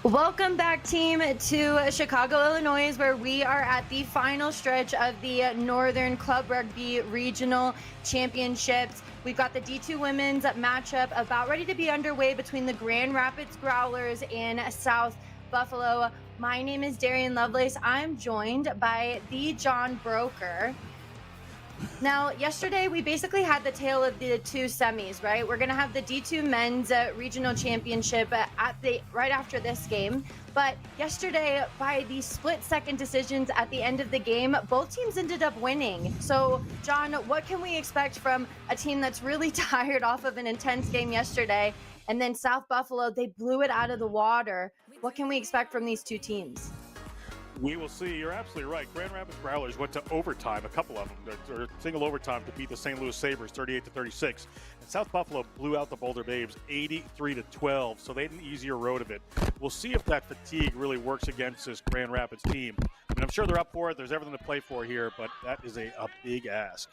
Welcome back, team, to Chicago, Illinois, where we are at the final stretch of the Northern Club Rugby Regional Championships. We've got the D2 women's matchup about ready to be underway between the Grand Rapids Growlers and South Buffalo. My name is Darian Lovelace. I'm joined by the John Broker. Now, yesterday we basically had the tale of the two semis, right? We're going to have the D2 men's regional championship right after this game. But yesterday, by the split-second decisions at the end of the game, both teams ended up winning. So, John, what can we expect from a team that's really tired off of an intense game yesterday? And then South Buffalo, they blew it out of the water. What can we expect from these two teams? We will see. You're absolutely right. Grand Rapids Growlers went to overtime, a couple of them, or single overtime to beat the St. Louis Sabres 38-36. And South Buffalo blew out the Boulder Babes 83-12, so they had an easier road of it. We'll see if that fatigue really works against this Grand Rapids team. I mean, I'm sure they're up for it. There's everything to play for here, but that is a big ask.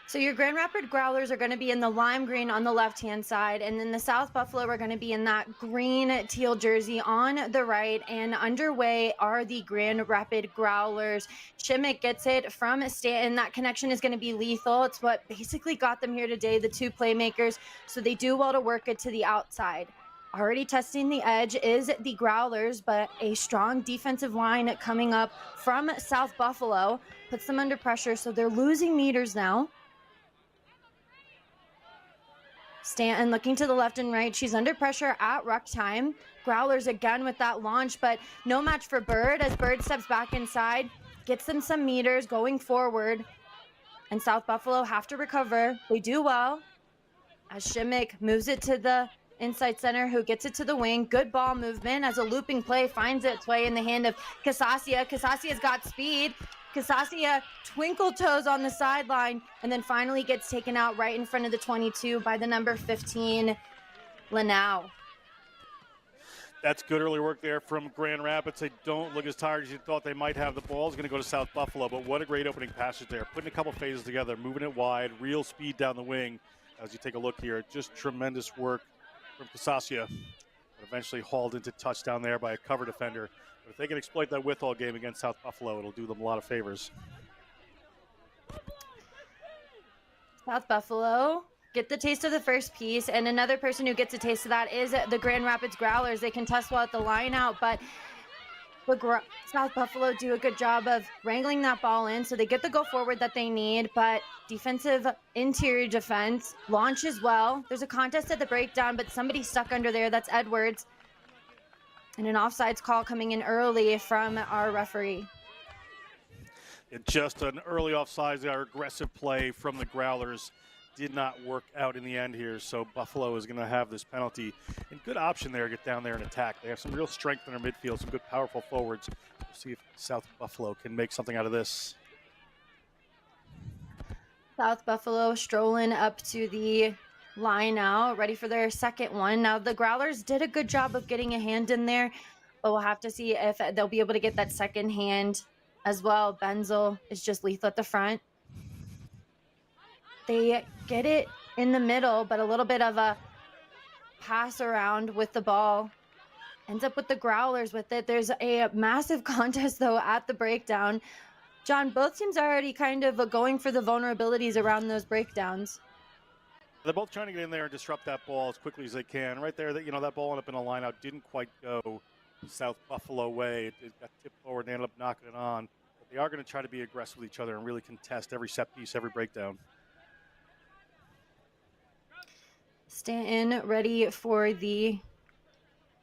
So your Grand Rapids Growlers are going to be in the lime green on the left-hand side, and then the South Buffalo are going to be in that green teal jersey on the right, and underway are the Grand Rapids Growlers. Shimmick gets it from Stanton. That connection is going to be lethal. It's what basically got them here today, the two playmakers, so they do well to work it to the outside. Already testing the edge is the Growlers, but a strong defensive line coming up from South Buffalo puts them under pressure, so they're losing meters now. Stanton looking to the left and right. She's under pressure at ruck time. Growlers again with that launch, but no match for Bird as Bird steps back inside, gets them some meters going forward. And South Buffalo have to recover. They do well as Shimmick moves it to the inside center, who gets it to the wing. Good ball movement as a looping play finds its way in the hand of Casasia. Casasia's got speed. Casasia twinkle toes on the sideline and then finally gets taken out right in front of the 22 by the number 15, Lanau. That's good early work there from Grand Rapids. They don't look as tired as you thought they might have. The ball is going to go to South Buffalo, but what a great opening passage there. Putting a couple phases together, moving it wide, real speed down the wing. As you take a look here, just tremendous work from Casasia. Eventually hauled into touchdown there by a cover defender. But if they can exploit that width all game against South Buffalo, it'll do them a lot of favors. South Buffalo get the taste of the first piece, and another person who gets a taste of that is the Grand Rapids Growlers. They contest well at the line out, but South Buffalo do a good job of wrangling that ball in, so they get the go forward that they need, but defensive interior defense launches well. There's a contest at the breakdown, but somebody stuck under there. That's Edwards. And an offsides call coming in early from our referee. Just an early offsides, our aggressive play from the Growlers did not work out in the end here, so Buffalo is going to have this penalty. And good option there, get down there and attack. They have some real strength in their midfield, some good powerful forwards. We'll see if South Buffalo can make something out of this. South Buffalo strolling up to the line now, ready for their second one. Now, the Growlers did a good job of getting a hand in there, but we'll have to see if they'll be able to get that second hand as well. Benzel is just lethal at the front. They get it in the middle, but a little bit of a pass around with the ball. Ends up with the Growlers with it. There's a massive contest, though, at the breakdown. John, both teams are already kind of going for the vulnerabilities around those breakdowns. They're both trying to get in there and disrupt that ball as quickly as they can. Right there, that ball ended up in a line out, didn't quite go South Buffalo way. It got tipped forward and they ended up knocking it on. But they are going to try to be aggressive with each other and really contest every set piece, every breakdown. Stanton ready for the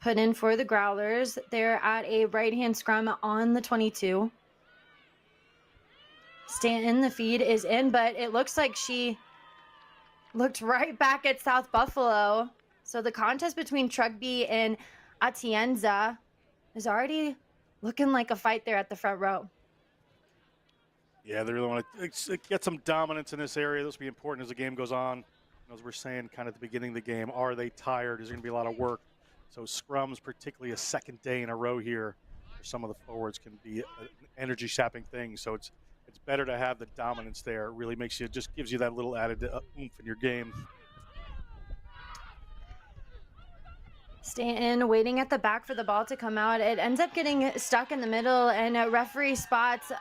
put in for the Growlers. They're at a right-hand scrum on the 22. Stanton, the feed is in, but it looks like she looked right back at South Buffalo. So the contest between Rugby and Atienza is already looking like a fight there at the front row. Yeah, they really want to get some dominance in this area. This will be important as the game goes on. As we're saying kind of at the beginning of the game, are they tired? Is there going to be a lot of work? So scrums, particularly a second day in a row here, for some of the forwards can be an energy-sapping thing. So it's better to have the dominance there. It really makes you, just gives you that little added oomph in your game. Stanton waiting at the back for the ball to come out. It ends up getting stuck in the middle, and referee spots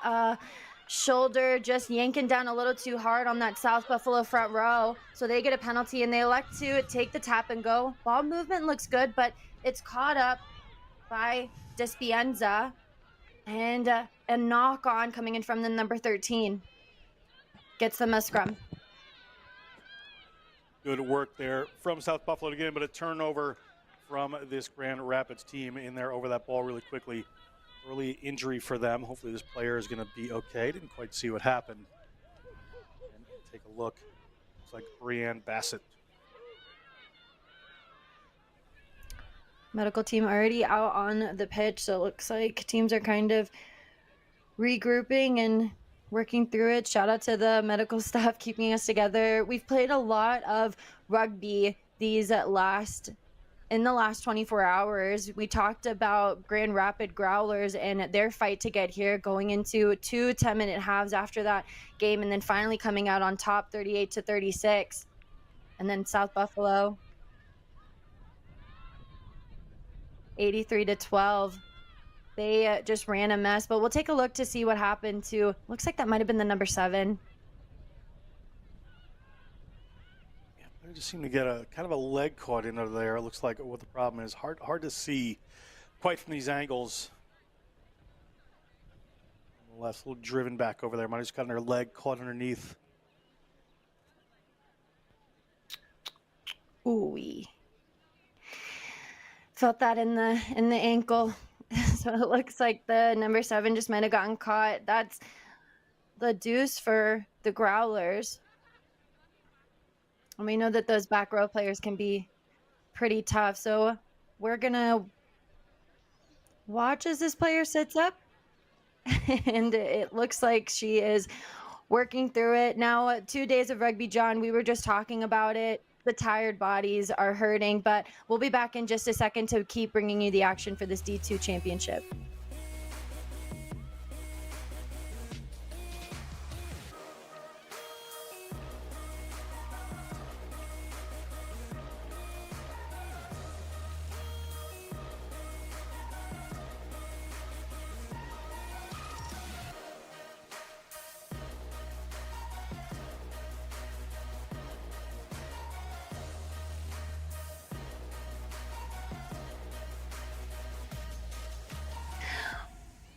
shoulder just yanking down a little too hard on that South Buffalo front row. So they get a penalty, and they elect to take the tap and go. Ball movement looks good, but it's caught up by Despienza, and a knock on coming in from the number 13. Gets them a scrum. Good work there from South Buffalo again, but a turnover from this Grand Rapids team in there over that ball really quickly. Early injury for them. Hopefully this player is going to be okay. Didn't quite see what happened. And take a look. Looks like Brianne Bassett. Medical team already out on the pitch, so it looks like teams are kind of regrouping and working through it. Shout out to the medical staff keeping us together. We've played a lot of rugby in the last 24 hours. We talked about Grand Rapid Growlers and their fight to get here, going into 2 10-minute halves after that game, and then finally coming out on top 38-36. And then South Buffalo 83-12. They just ran a mess, but we'll take a look to see what happened to, looks like that might have been the number 7. Yeah, they just seem to get a kind of a leg caught in there. It looks like what the problem is. Hard to see quite from these angles. Left, a little driven back over there. Might have just gotten her leg caught underneath. Ooh-wee. Felt that in the ankle. So it looks like the number 7 just might have gotten caught. That's the deuce for the Growlers. And we know that those back row players can be pretty tough. So we're going to watch as this player sits up. And it looks like she is working through it. Now, 2 days of rugby, John, we were just talking about it. The tired bodies are hurting, but we'll be back in just a second to keep bringing you the action for this D2 championship.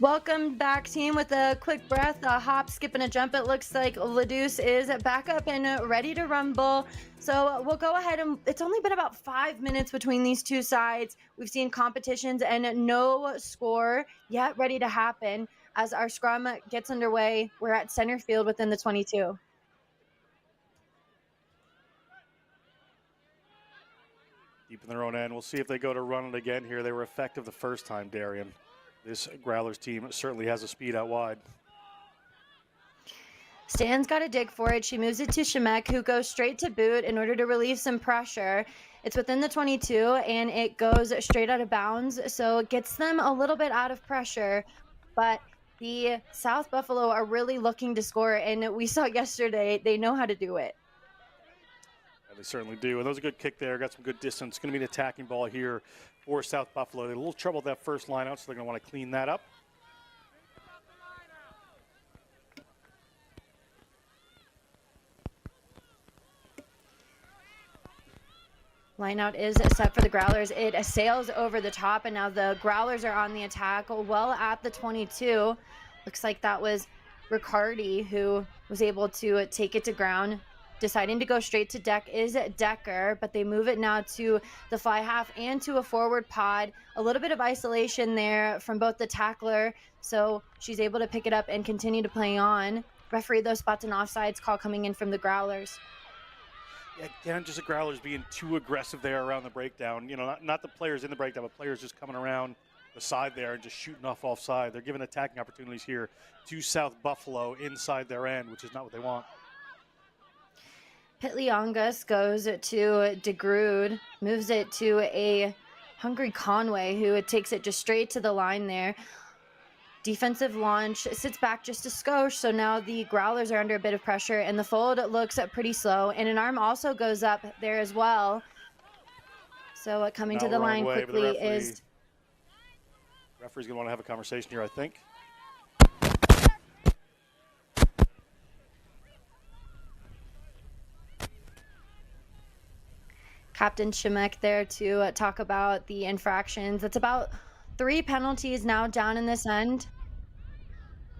Welcome back, team. With a quick breath, a hop, skip, and a jump, it looks like Ladouce is back up and ready to rumble. So we'll go ahead, and it's only been about 5 minutes between these two sides. We've seen competitions and no score yet ready to happen. As our scrum gets underway, we're at center field within the 22. Deep in their own end. We'll see if they go to run it again here. They were effective the first time, Darian. This Growlers team certainly has a speed out wide. Stan's got a dig for it. She moves it to Shemek, who goes straight to boot in order to relieve some pressure. It's within the 22, and it goes straight out of bounds, so it gets them a little bit out of pressure. But the South Buffalo are really looking to score, and we saw yesterday they know how to do it. Yeah, they certainly do. And that was a good kick there. Got some good distance. It's going to be an attacking ball here for South Buffalo. They had a little trouble with that first line out, so they're going to want to clean that up. Line out is set for the Growlers. It sails over the top, and now the Growlers are on the attack well at the 22. Looks like that was Riccardi who was able to take it to ground. Deciding to go straight to deck is Decker, but they move it now to the fly half and to a forward pod. A little bit of isolation there from both the tackler, so she's able to pick it up and continue to play on. Referee, those spots and offsides call coming in from the Growlers. Yeah, again, just the Growlers being too aggressive there around the breakdown. You know, not the players in the breakdown, but players just coming around the side there and just shooting off offside. They're giving attacking opportunities here to South Buffalo inside their end, which is not what they want. Pitliongus goes to DeGrude, moves it to a hungry Conway, who takes it just straight to the line there. Defensive launch, sits back just a skosh, so now the Growlers are under a bit of pressure, and the fold looks pretty slow, and an arm also goes up there as well. So coming to Now the wrong line way, but the quickly is referee's going to want to have a conversation here, I think. Captain Shemek there to talk about the infractions. It's about 3 penalties now down in this end.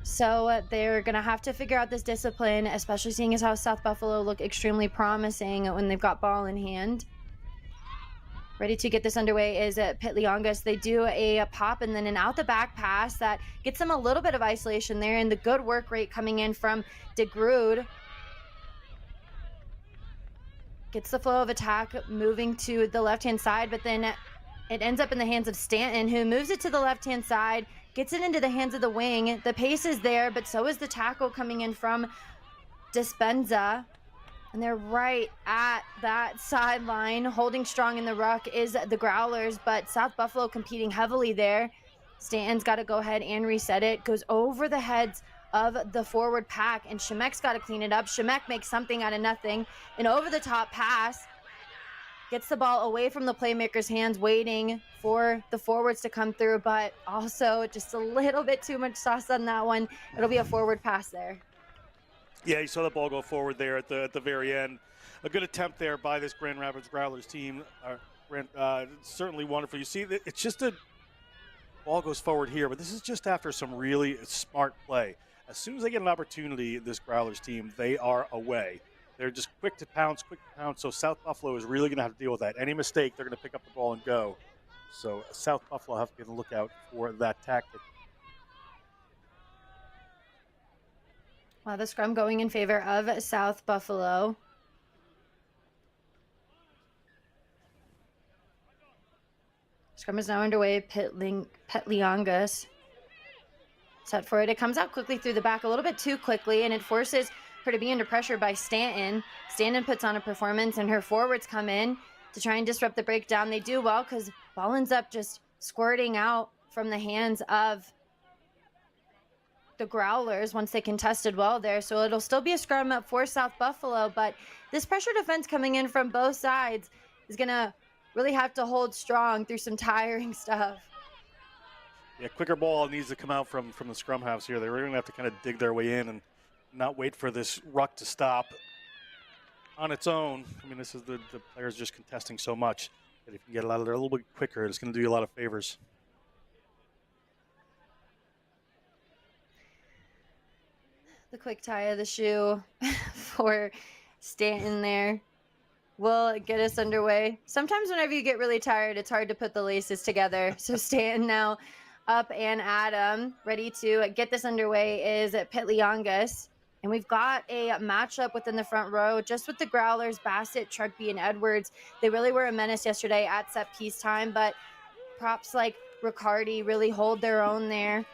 So they're going to have to figure out this discipline, especially seeing as how South Buffalo look extremely promising when they've got ball in hand. Ready to get this underway is Pit Leongas. They do a pop and then an out the back pass that gets them a little bit of isolation there, and the good work rate coming in from De Groot. Gets the flow of attack moving to the left-hand side, but then it ends up in the hands of Stanton, who moves it to the left-hand side, gets it into the hands of the wing. The pace is there, but so is the tackle coming in from Dispenza. And they're right at that sideline. Holding strong in the ruck is the Growlers, but South Buffalo competing heavily there. Stanton's got to go ahead and reset it. Goes over the heads of the forward pack, and Shemek's got to clean it up. Shemek makes something out of nothing. An over-the-top pass. Gets the ball away from the playmaker's hands, waiting for the forwards to come through, but also just a little bit too much sauce on that one. It'll be a forward pass there. Yeah, you saw the ball go forward there at the very end. A good attempt there by this Grand Rapids Growlers team. Certainly wonderful. You see, it's just a ball goes forward here, but this is just after some really smart play. As soon as they get an opportunity, this Growlers team, they are away. They're just quick to pounce. So South Buffalo is really going to have to deal with that. Any mistake, they're going to pick up the ball and go. So South Buffalo have to be on the lookout for that tactic. Wow, the scrum going in favor of South Buffalo. Scrum is now underway. Pit Leongas set for it. It comes out quickly through the back, a little bit too quickly, and it forces her to be under pressure by Stanton. Stanton puts on a performance, and her forwards come in to try and disrupt the breakdown. They do well because ball ends up just squirting out from the hands of the Growlers once they contested well there. So it'll still be a scrum up for South Buffalo, but this pressure defense coming in from both sides is going to really have to hold strong through some tiring stuff. Yeah, quicker ball needs to come out from the scrum house here. They're really going to have to kind of dig their way in and not wait for this ruck to stop on its own. I mean, this is the players just contesting so much that if you can get it out of there a little bit quicker, it's going to do you a lot of favors. The quick tie of the shoe for Stanton there will get us underway. Sometimes whenever you get really tired, it's hard to put the laces together. So Stanton now up and at him. Ready to get this underway is Pit Leongas. And we've got a matchup within the front row just with the Growlers, Bassett, Trugby, and Edwards. They really were a menace yesterday at set piece time, but props like Riccardi really hold their own there.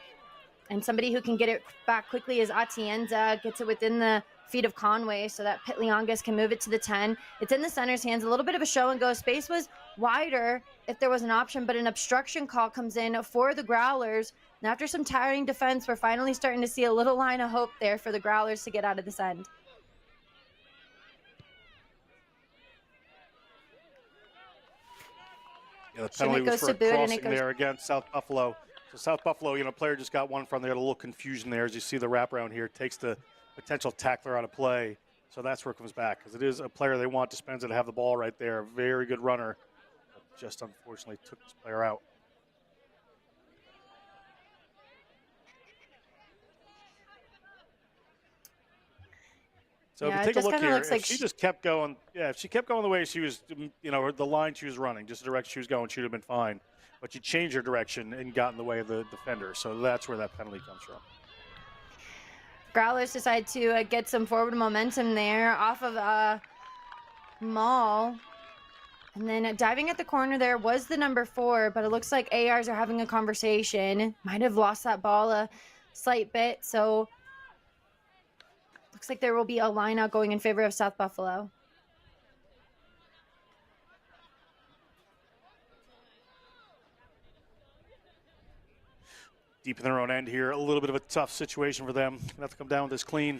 And somebody who can get it back quickly is Atienza, gets it within the feet of Conway so that Pit Leongas can move it to the 10. It's in the center's hands, a little bit of a show and go. Space was wider if there was an option, but an obstruction call comes in for the Growlers. And after some tiring defense, we're finally starting to see a little line of hope there for the Growlers to get out of this end. Yeah, the penalty was for a crossing there against South Buffalo. So South Buffalo, player just got one from. They had a little confusion there. As you see the wraparound here, takes the potential tackler out of play. So that's where it comes back, because it is a player they want. Dispenza to have the ball right there. Very good runner. But just unfortunately took this player out. So if you take a look here, if she just kept going, if she kept going the way she was, the line she was running, just the direction she was going, she would have been fine. But she changed her direction and got in the way of the defender. So that's where that penalty comes from. Growlers decide to get some forward momentum there off of Maul. And then diving at the corner there was the number 4, but it looks like ARs are having a conversation. Might have lost that ball a slight bit. So looks like there will be a line out going in favor of South Buffalo. Deep in their own end here. A little bit of a tough situation for them. Gonna have to come down with this clean.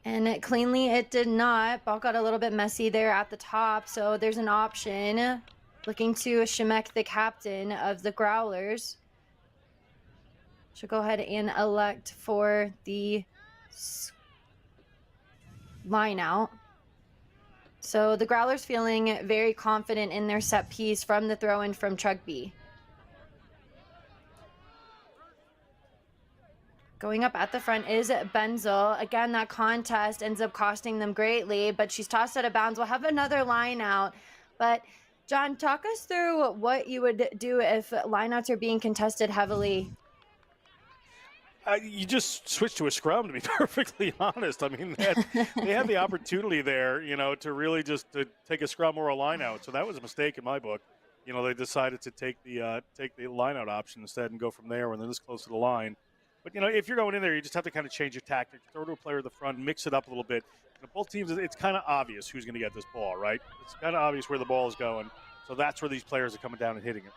And cleanly it did not. Ball got a little bit messy there at the top. So there's an option looking to Shemek, the captain of the Growlers. She'll go ahead and elect for the line out. So the Growlers feeling very confident in their set piece from the throw-in from Rugby. Going up at the front is Benzel. Again, that contest ends up costing them greatly, but she's tossed out of bounds. We'll have another line out. But John, talk us through what you would do if lineouts are being contested heavily. You just switch to a scrum, to be perfectly honest. I mean, they had the opportunity there, to really just to take a scrum or a line out. So that was a mistake in my book. They decided to take the line out option instead and go from there when they're this close to the line. But, if you're going in there, you just have to kind of change your tactic, throw to a player at the front, mix it up a little bit. Both teams, it's kind of obvious who's going to get this ball, right? It's kind of obvious where the ball is going. So that's where these players are coming down and hitting it.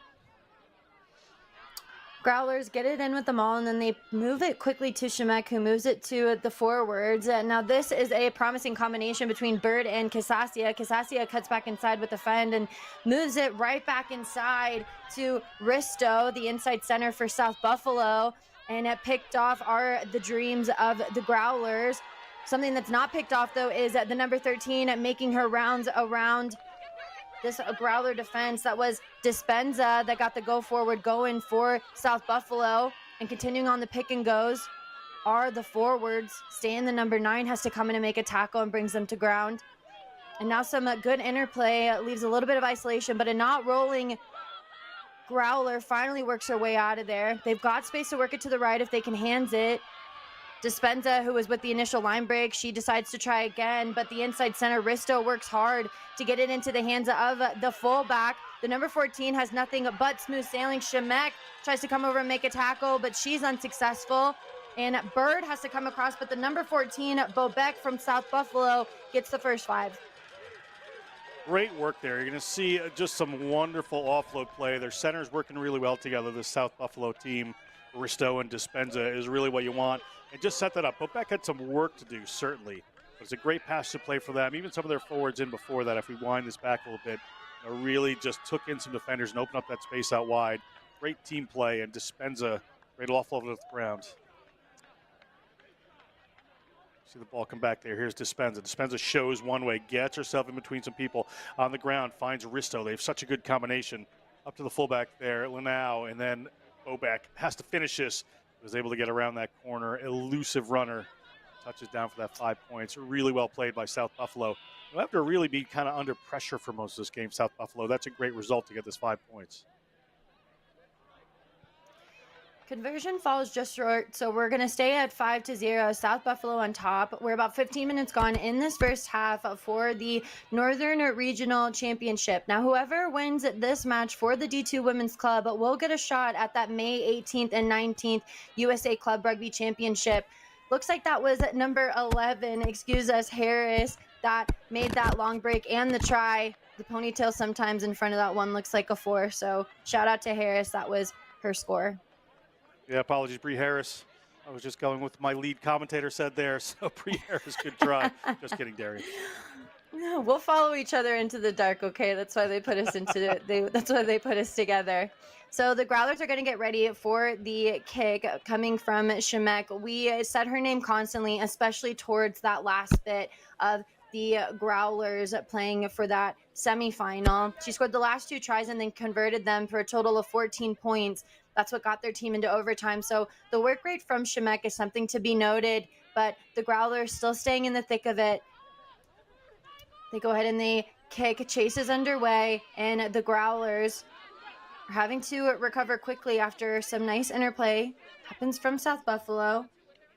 Growlers get it in with the maul, and then they move it quickly to Shemek, who moves it to the forwards. Now, this is a promising combination between Bird and Kasasia. Kasasia cuts back inside with the fend and moves it right back inside to Risto, the inside center for South Buffalo. And it picked off are the dreams of the Growlers. Something that's not picked off, though, is the number 13 making her rounds around this Growler defense. That was Dispenza that got the go forward going for South Buffalo. And continuing on the pick and goes are the forwards. Stan, the number 9, has to come in and make a tackle and brings them to ground. And now some good interplay leaves a little bit of isolation, but a not rolling Growler finally works her way out of there. They've got space to work it to the right if they can hands it. Dispenza, who was with the initial line break, she decides to try again, but the inside center, Risto, works hard to get it into the hands of the fullback. The number 14 has nothing but smooth sailing. Shemek tries to come over and make a tackle, but she's unsuccessful. And Bird has to come across, but the number 14, Bobek from South Buffalo, gets the first 5. Great work there. You're going to see just some wonderful offload play. Their centers working really well together. The South Buffalo team, Risto and Dispenza, is really what you want. And just set that up. Bobek had some work to do, certainly. But it's a great pass to play for them. Even some of their forwards in before that, if we wind this back a little bit, really just took in some defenders and opened up that space out wide. Great team play, and Dispenza, great offload to the ground. See the ball come back there. Here's Dispenza. Dispenza shows one way, gets herself in between some people on the ground, finds Risto. They have such a good combination. Up to the fullback there, Lanau, and then Bobek has to finish this. Was able to get around that corner. Elusive runner. Touches down for that 5 points. Really well played by South Buffalo. They'll have to really be kind of under pressure for most of this game, South Buffalo. That's a great result to get this 5 points. Conversion falls just short, so we're going to stay at 5-0. South Buffalo on top. We're about 15 minutes gone in this first half for the Northern Regional Championship. Now, whoever wins this match for the D2 Women's Club will get a shot at that May 18th and 19th USA Club Rugby Championship. Looks like that was number 11, Harris, that made that long break and the try. The ponytail sometimes in front of that one looks like a 4, so shout out to Harris. That was her score. Yeah, apologies, Bree Harris. I was just going with my lead commentator said there, so Bree Harris, good try. Just kidding, Darian. No, we'll follow each other into the dark, okay? That's why they put us that's why they put us together. So the Growlers are going to get ready for the kick coming from Shemek. We said her name constantly, especially towards that last bit of the Growlers playing for that semifinal. She scored the last 2 tries and then converted them for a total of 14 points. That's what got their team into overtime. So the work rate from Shemek is something to be noted, but the Growlers still staying in the thick of it. They go ahead and they kick. Chase is underway, and the Growlers are having to recover quickly after some nice interplay. Happens from South Buffalo.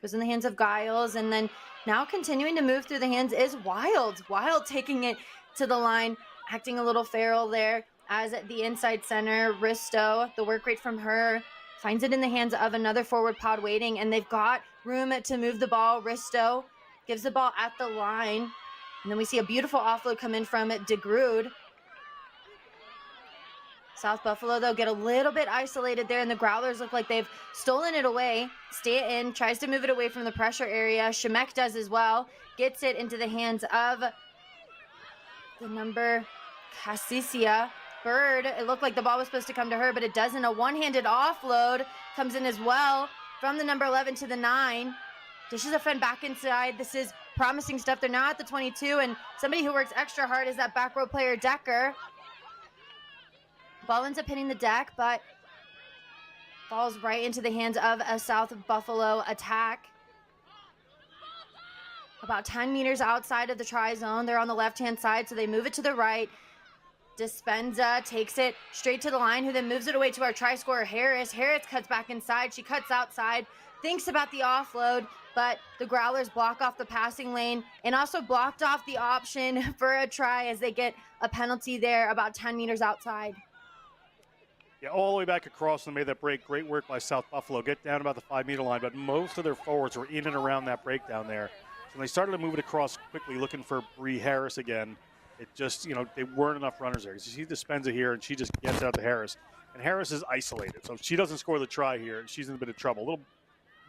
Goes in the hands of Giles, and then now continuing to move through the hands is Wild. Wild taking it to the line, acting a little feral there. As the inside center, Risto, the work rate from her, finds it in the hands of another forward pod waiting, and they've got room to move the ball. Risto gives the ball at the line, and then we see a beautiful offload come in from DeGrood. South Buffalo, though, get a little bit isolated there, and the Growlers look like they've stolen it away. Stay it in, tries to move it away from the pressure area. Shemek does as well. Gets it into the hands of the number Cassicia. Bird, it looked like the ball was supposed to come to her, but it doesn't. A one-handed offload comes in as well from the number 11 to the 9. Dishes a friend back inside. This is promising stuff. They're now at the 22, and somebody who works extra hard is that back row player, Decker. Ball ends up hitting the deck, but falls right into the hands of a South Buffalo attack. About 10 meters outside of the try zone. They're on the left-hand side, so they move it to the right. Dispenza takes it straight to the line, who then moves it away to our try scorer, Harris. Harris cuts back inside. She cuts outside, thinks about the offload, but the Growlers block off the passing lane and also blocked off the option for a try as they get a penalty there about 10 meters outside. Yeah, all the way back across and made that break. Great work by South Buffalo. Get down about the 5-meter line, but most of their forwards were in and around that breakdown there. So they started to move it across quickly, looking for Bree Harris again. It just, they weren't enough runners there. You see Dispenza here, and she just gets out to Harris. And Harris is isolated, so if she doesn't score the try here, she's in a bit of trouble. A little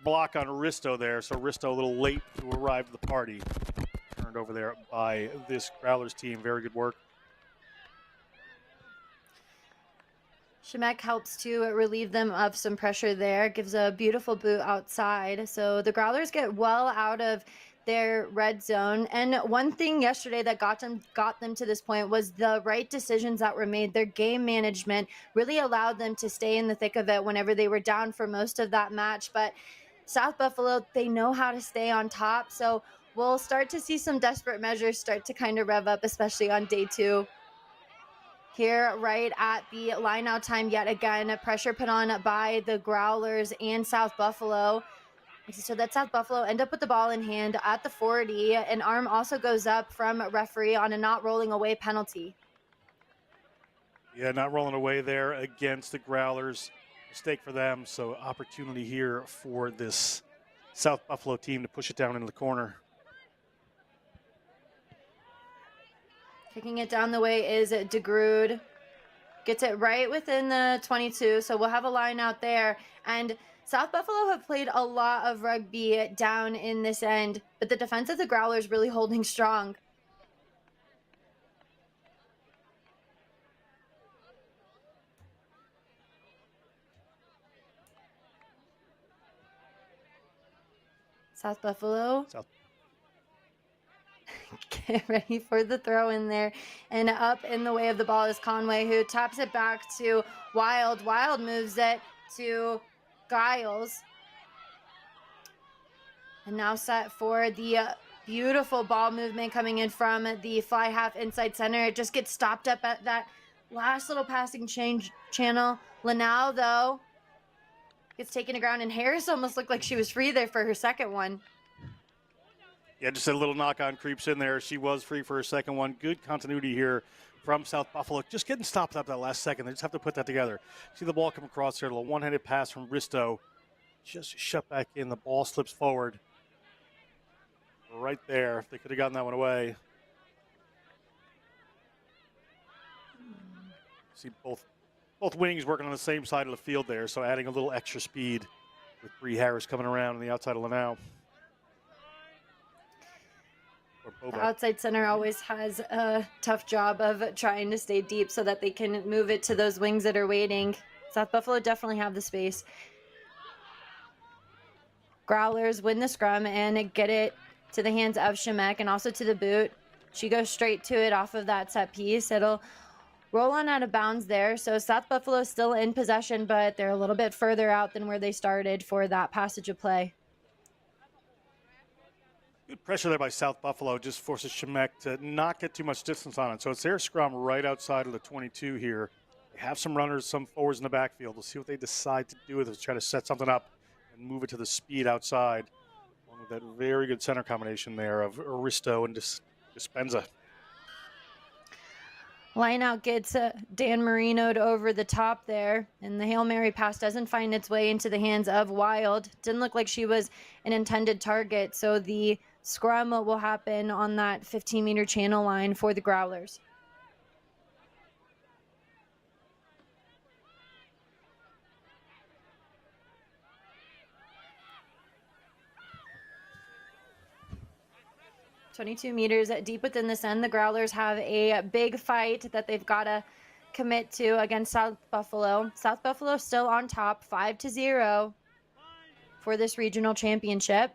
block on Risto there, so Risto a little late to arrive at the party. Turned over there by this Growlers team. Very good work. Shemek helps to relieve them of some pressure there, gives a beautiful boot outside. So the Growlers get well out of their red zone. And one thing yesterday that got them to this point was the right decisions that were made. Their game management really allowed them to stay in the thick of it whenever they were down for most of that match. But South Buffalo, they know how to stay on top. So we'll start to see some desperate measures start to kind of rev up, especially on day 2. Here, right at the line-out time yet again, pressure put on by the Growlers and South Buffalo. So that South Buffalo end up with the ball in hand at the 40. An arm also goes up from referee on a not rolling away penalty. Yeah, not rolling away there against the Growlers. Mistake for them, so opportunity here for this South Buffalo team to push it down into the corner. Kicking it down the way is DeGrude. Gets it right within the 22, so we'll have a line out there. And South Buffalo have played a lot of rugby down in this end, but the defense of the Growlers really holding strong. South Buffalo. Get ready for the throw in there. And up in the way of the ball is Conway, who taps it back to Wild. Wild moves it to Giles. And now set for the beautiful ball movement coming in from the fly half inside center. It just gets stopped up at that last little passing channel. Lanau, though, gets taken to ground, and Harris almost looked like she was free there for her second one. Yeah, just a little knock-on creeps in there. She was free for her second one. Good continuity here from South Buffalo. Just getting stopped up that last second. They just have to put that together. See the ball come across here. A little one-handed pass from Risto. Just shut back in. The ball slips forward. Right there. If they could have gotten that one away. See both wings working on the same side of the field there, so adding a little extra speed with Bree Harris coming around on the outside of Lanau. The outside center always has a tough job of trying to stay deep so that they can move it to those wings that are waiting. South Buffalo definitely have the space. Growlers win the scrum and get it to the hands of Shemek and also to the boot. She goes straight to it off of that set piece. It'll roll on out of bounds there. So South Buffalo is still in possession, but they're a little bit further out than where they started for that passage of play. Good pressure there by South Buffalo. Just forces Shemek to not get too much distance on it. So it's their scrum right outside of the 22 here. They have some runners, some forwards in the backfield. We'll see what they decide to do with it. Try to set something up and move it to the speed outside. Along with that very good center combination there of Aristo and Dispenza. Line out gets Dan Marino'd over the top there, and the Hail Mary pass doesn't find its way into the hands of Wild. Didn't look like she was an intended target, so the scrum will happen on that 15-meter channel line for the Growlers. 22 meters deep within this end. The Growlers have a big fight that they've got to commit to against South Buffalo. South Buffalo still on top, 5-0 for this regional championship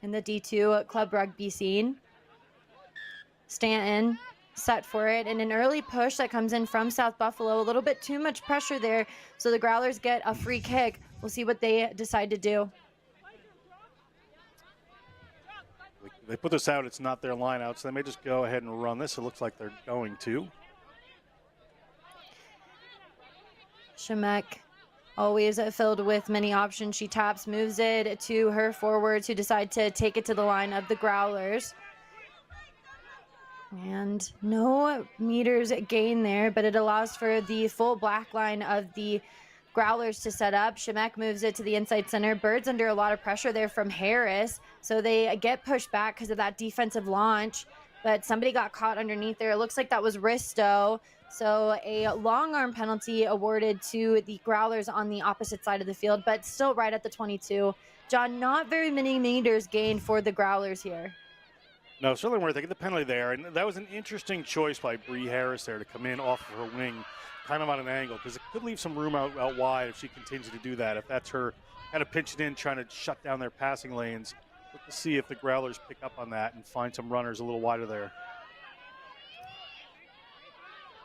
in the D2 club rugby scene. Stanton set for it, and an early push that comes in from South Buffalo. A little bit too much pressure there, so the Growlers get a free kick. We'll see what they decide to do. They put this out, it's not their line out, so they may just go ahead and run this. It looks like they're going to. Shemek, always filled with many options. She taps, moves it to her forwards, who decide to take it to the line of the Growlers. And no meters gain there, but it allows for the full black line of the Growlers to set up. Shemek moves it to the inside center. Birds under a lot of pressure there from Harris, so they get pushed back because of that defensive launch, but somebody got caught underneath there. It looks like that was Risto, so a long arm penalty awarded to the Growlers on the opposite side of the field, but still right at the 22. John, not very many meters gained for the Growlers here. No, certainly weren't. They get the penalty there, and that was an interesting choice by Bree Harris there to come in off of her wing, kind of on an angle, because it could leave some room out wide if she continues to do that. If that's her kind of pinching in, trying to shut down their passing lanes. Look to see if the Growlers pick up on that and find some runners a little wider there.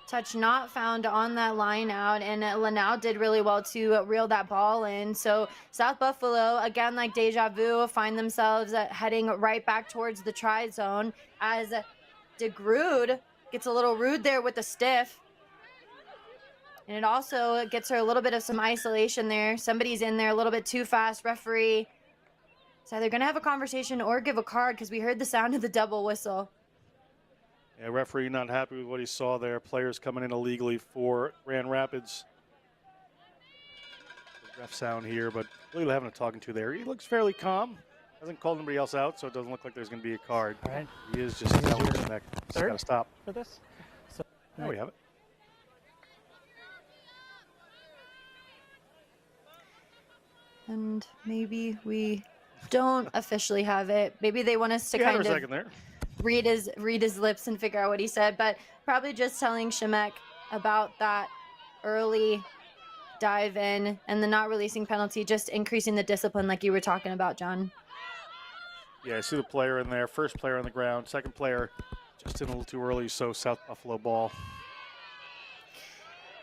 Touch not found on that line out, and Lanau did really well to reel that ball in. So South Buffalo, again, like deja vu, find themselves heading right back towards the try zone as DeGrood gets a little rude there with the stiff. And it also gets her a little bit of some isolation there. Somebody's in there a little bit too fast. Referee is either going to have a conversation or give a card, because we heard the sound of the double whistle. Yeah, referee not happy with what he saw there. Players coming in illegally for Grand Rapids. The ref sound here, but really having a talking to there. He looks fairly calm. Hasn't called anybody else out, so it doesn't look like there's going to be a card. All right. He is just telling him that he's got to stop. For this? So, There we have it. And maybe we don't officially have it. Maybe they want us to kind of a second there. read his lips and figure out what he said, but probably just telling Shemek about that early dive in and the not releasing penalty, just increasing the discipline like you were talking about, John. Yeah, I see the player in there. First player on the ground. Second player just in a little too early, so South Buffalo ball.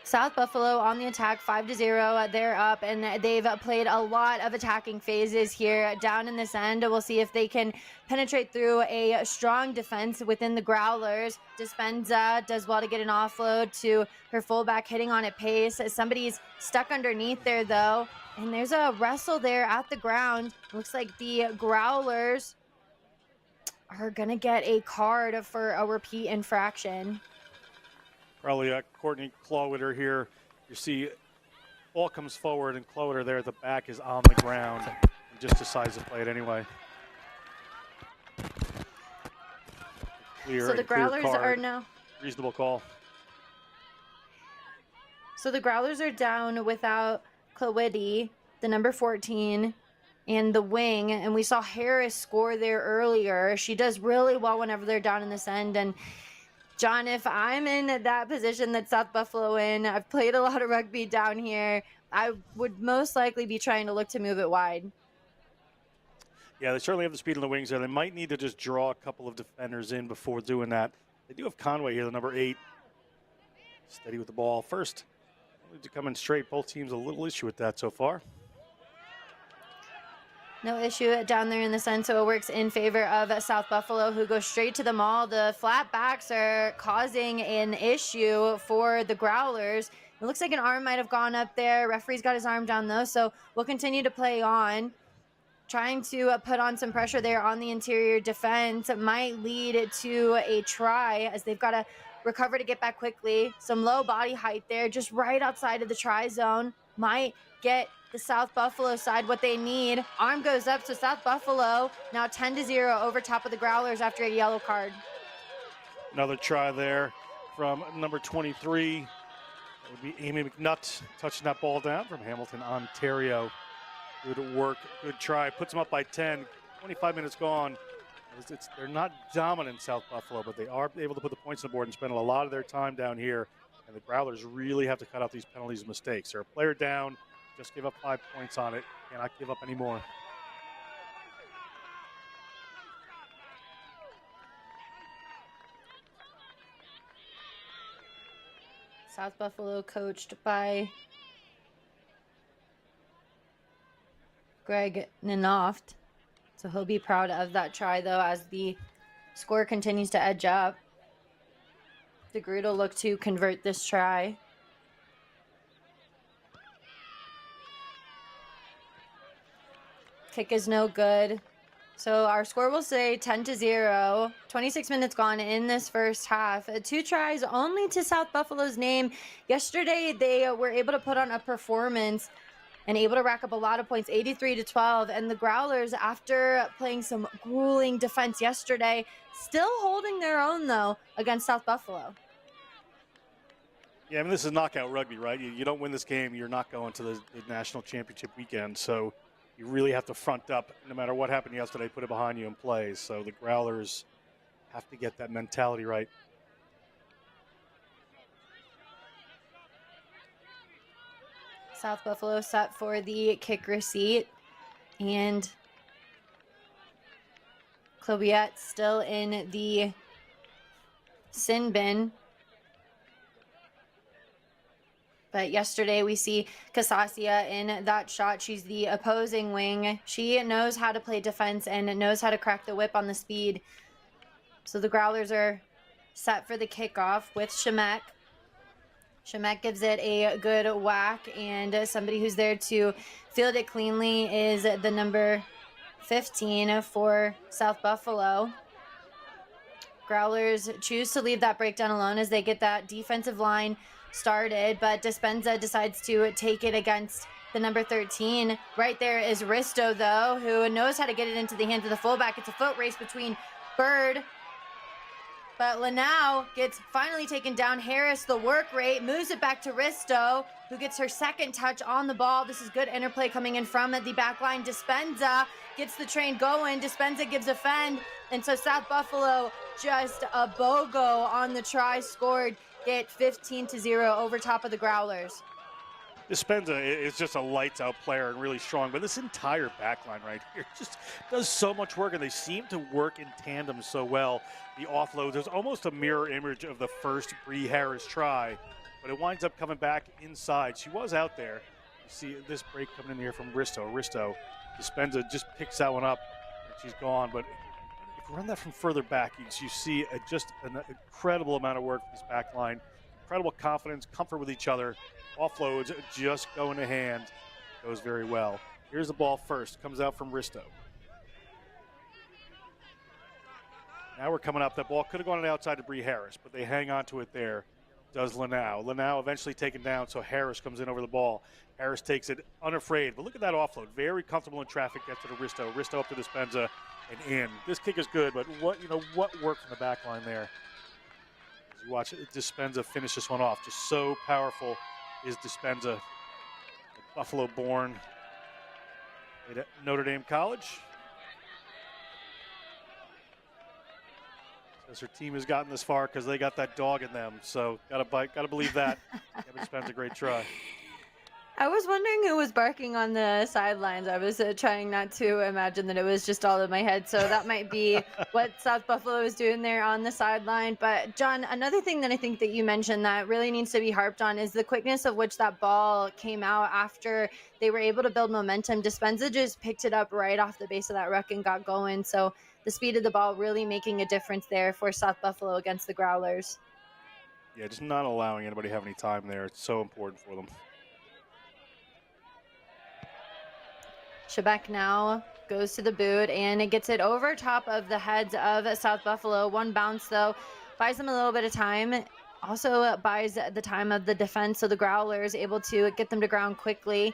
South Buffalo on the attack, 5-0. They're up, and they've played a lot of attacking phases here down in this end. We'll see if they can penetrate through a strong defense within the Growlers. Dispenza does well to get an offload to her fullback, hitting on at pace. Somebody's stuck underneath there, though, and there's a wrestle there at the ground. Looks like the Growlers are going to get a card for a repeat infraction. Probably Courtney Clowitter here. You see, ball comes forward, and Clowitter there at the back is on the ground. He just decides to play it anyway. Clear, so the Growlers card. are now. Reasonable call. So the Growlers are down without Clowity, the number 14, and the wing. And we saw Harris score there earlier. She does really well whenever they're down in this end. And John, if I'm in that position that South Buffalo in, I've played a lot of rugby down here, I would most likely be trying to look to move it wide. Yeah, they certainly have the speed on the wings there. They might need to just draw a couple of defenders in before doing that. They do have Conway here, the number 8. Steady with the ball. First, to come in straight. Both teams a little issue with that so far. No issue down there in the sun, so it works in favor of South Buffalo, who goes straight to the maul. The flat backs are causing an issue for the Growlers. It looks like an arm might have gone up there. Referee's got his arm down, though, so we'll continue to play on. Trying to put on some pressure there on the interior defense. It might lead to a try, as they've got to recover to get back quickly. Some low body height there, just right outside of the try zone. Might get the South Buffalo side what they need. Arm goes up, so South Buffalo now 10-0 over top of the Growlers after a yellow card. Another try there from number 23. That would be Amy McNutt touching that ball down from Hamilton, Ontario. Good work, good try. Puts them up by 10. 25 minutes gone. They're not dominant South Buffalo, but they are able to put the points on the board and spend a lot of their time down here. And the Growlers really have to cut out these penalties and mistakes. They're a player down. Just give up 5 points on it. Cannot give up any more. South Buffalo coached by Greg Ninoft. So he'll be proud of that try, though, as the score continues to edge up. DeGruda will look to convert this try. Kick is no good. So our score will say 10-0. 26 minutes gone in this first half. 2 tries only to South Buffalo's name. Yesterday, they were able to put on a performance and able to rack up a lot of points, 83-12. And the Growlers, after playing some grueling defense yesterday, still holding their own, though, against South Buffalo. Yeah, I mean, this is knockout rugby, right? You don't win this game, you're not going to the national championship weekend. So you really have to front up, no matter what happened yesterday, put it behind you and play. So the Growlers have to get that mentality right. South Buffalo set for the kick receipt. And Clobiette still in the sin bin. But yesterday we see Casasia in that shot. She's the opposing wing. She knows how to play defense and knows how to crack the whip on the speed. So the Growlers are set for the kickoff with Shemek. Shemek gives it a good whack, and somebody who's there to field it cleanly is the number 15 for South Buffalo. Growlers choose to leave that breakdown alone as they get that defensive line started, but Dispenza decides to take it against the number 13. Right there is Risto, though, who knows how to get it into the hands of the fullback. It's a foot race between Bird, but Lanau gets finally taken down. Harris, the work rate, moves it back to Risto, who gets her second touch on the ball. This is good interplay coming in from the back line. Dispenza gets the train going. Dispenza gives a fend, and so South Buffalo just a BOGO on the try scored. Get 15-0 over top of the Growlers. Dispenza is just a lights-out player and really strong, but this entire backline right here just does so much work, and they seem to work in tandem so well. The offload, there's almost a mirror image of the first Bree Harris try, but it winds up coming back inside. She was out there. You see this break coming in here from Risto. Dispenza just picks that one up, and she's gone, but if you run that from further back, you see just an incredible amount of work from this back line. Incredible confidence, comfort with each other. Offloads just go into hand. Goes very well. Here's the ball first. Comes out from Risto. Now we're coming up. That ball could have gone outside to Bree Harris, but they hang on to it there. Does Lanau. Lanau eventually taken down, so Harris comes in over the ball. Harris takes it unafraid, but look at that offload. Very comfortable in traffic. Gets to the Risto. Risto up to Dispenza and in. This kick is good, but what worked from the back line there? As you watch Dispenza finish this one off. Just so powerful is Dispenza. Buffalo born at Notre Dame College. Says her team has gotten this far because they got that dog in them. So gotta believe that. Kevin Dispenza, a great try. I was wondering who was barking on the sidelines. I was trying not to imagine that it was just all in my head. So that might be what South Buffalo is doing there on the sideline. But John, another thing that I think that you mentioned that really needs to be harped on is the quickness of which that ball came out after they were able to build momentum. Dispenza just picked it up right off the base of that ruck and got going. So the speed of the ball really making a difference there for South Buffalo against the Growlers. Yeah, just not allowing anybody to have any time there. It's so important for them. Shebeck now goes to the boot, and it gets it over top of the heads of South Buffalo. One bounce, though, buys them a little bit of time. Also buys the time of the defense, so the Growlers able to get them to ground quickly.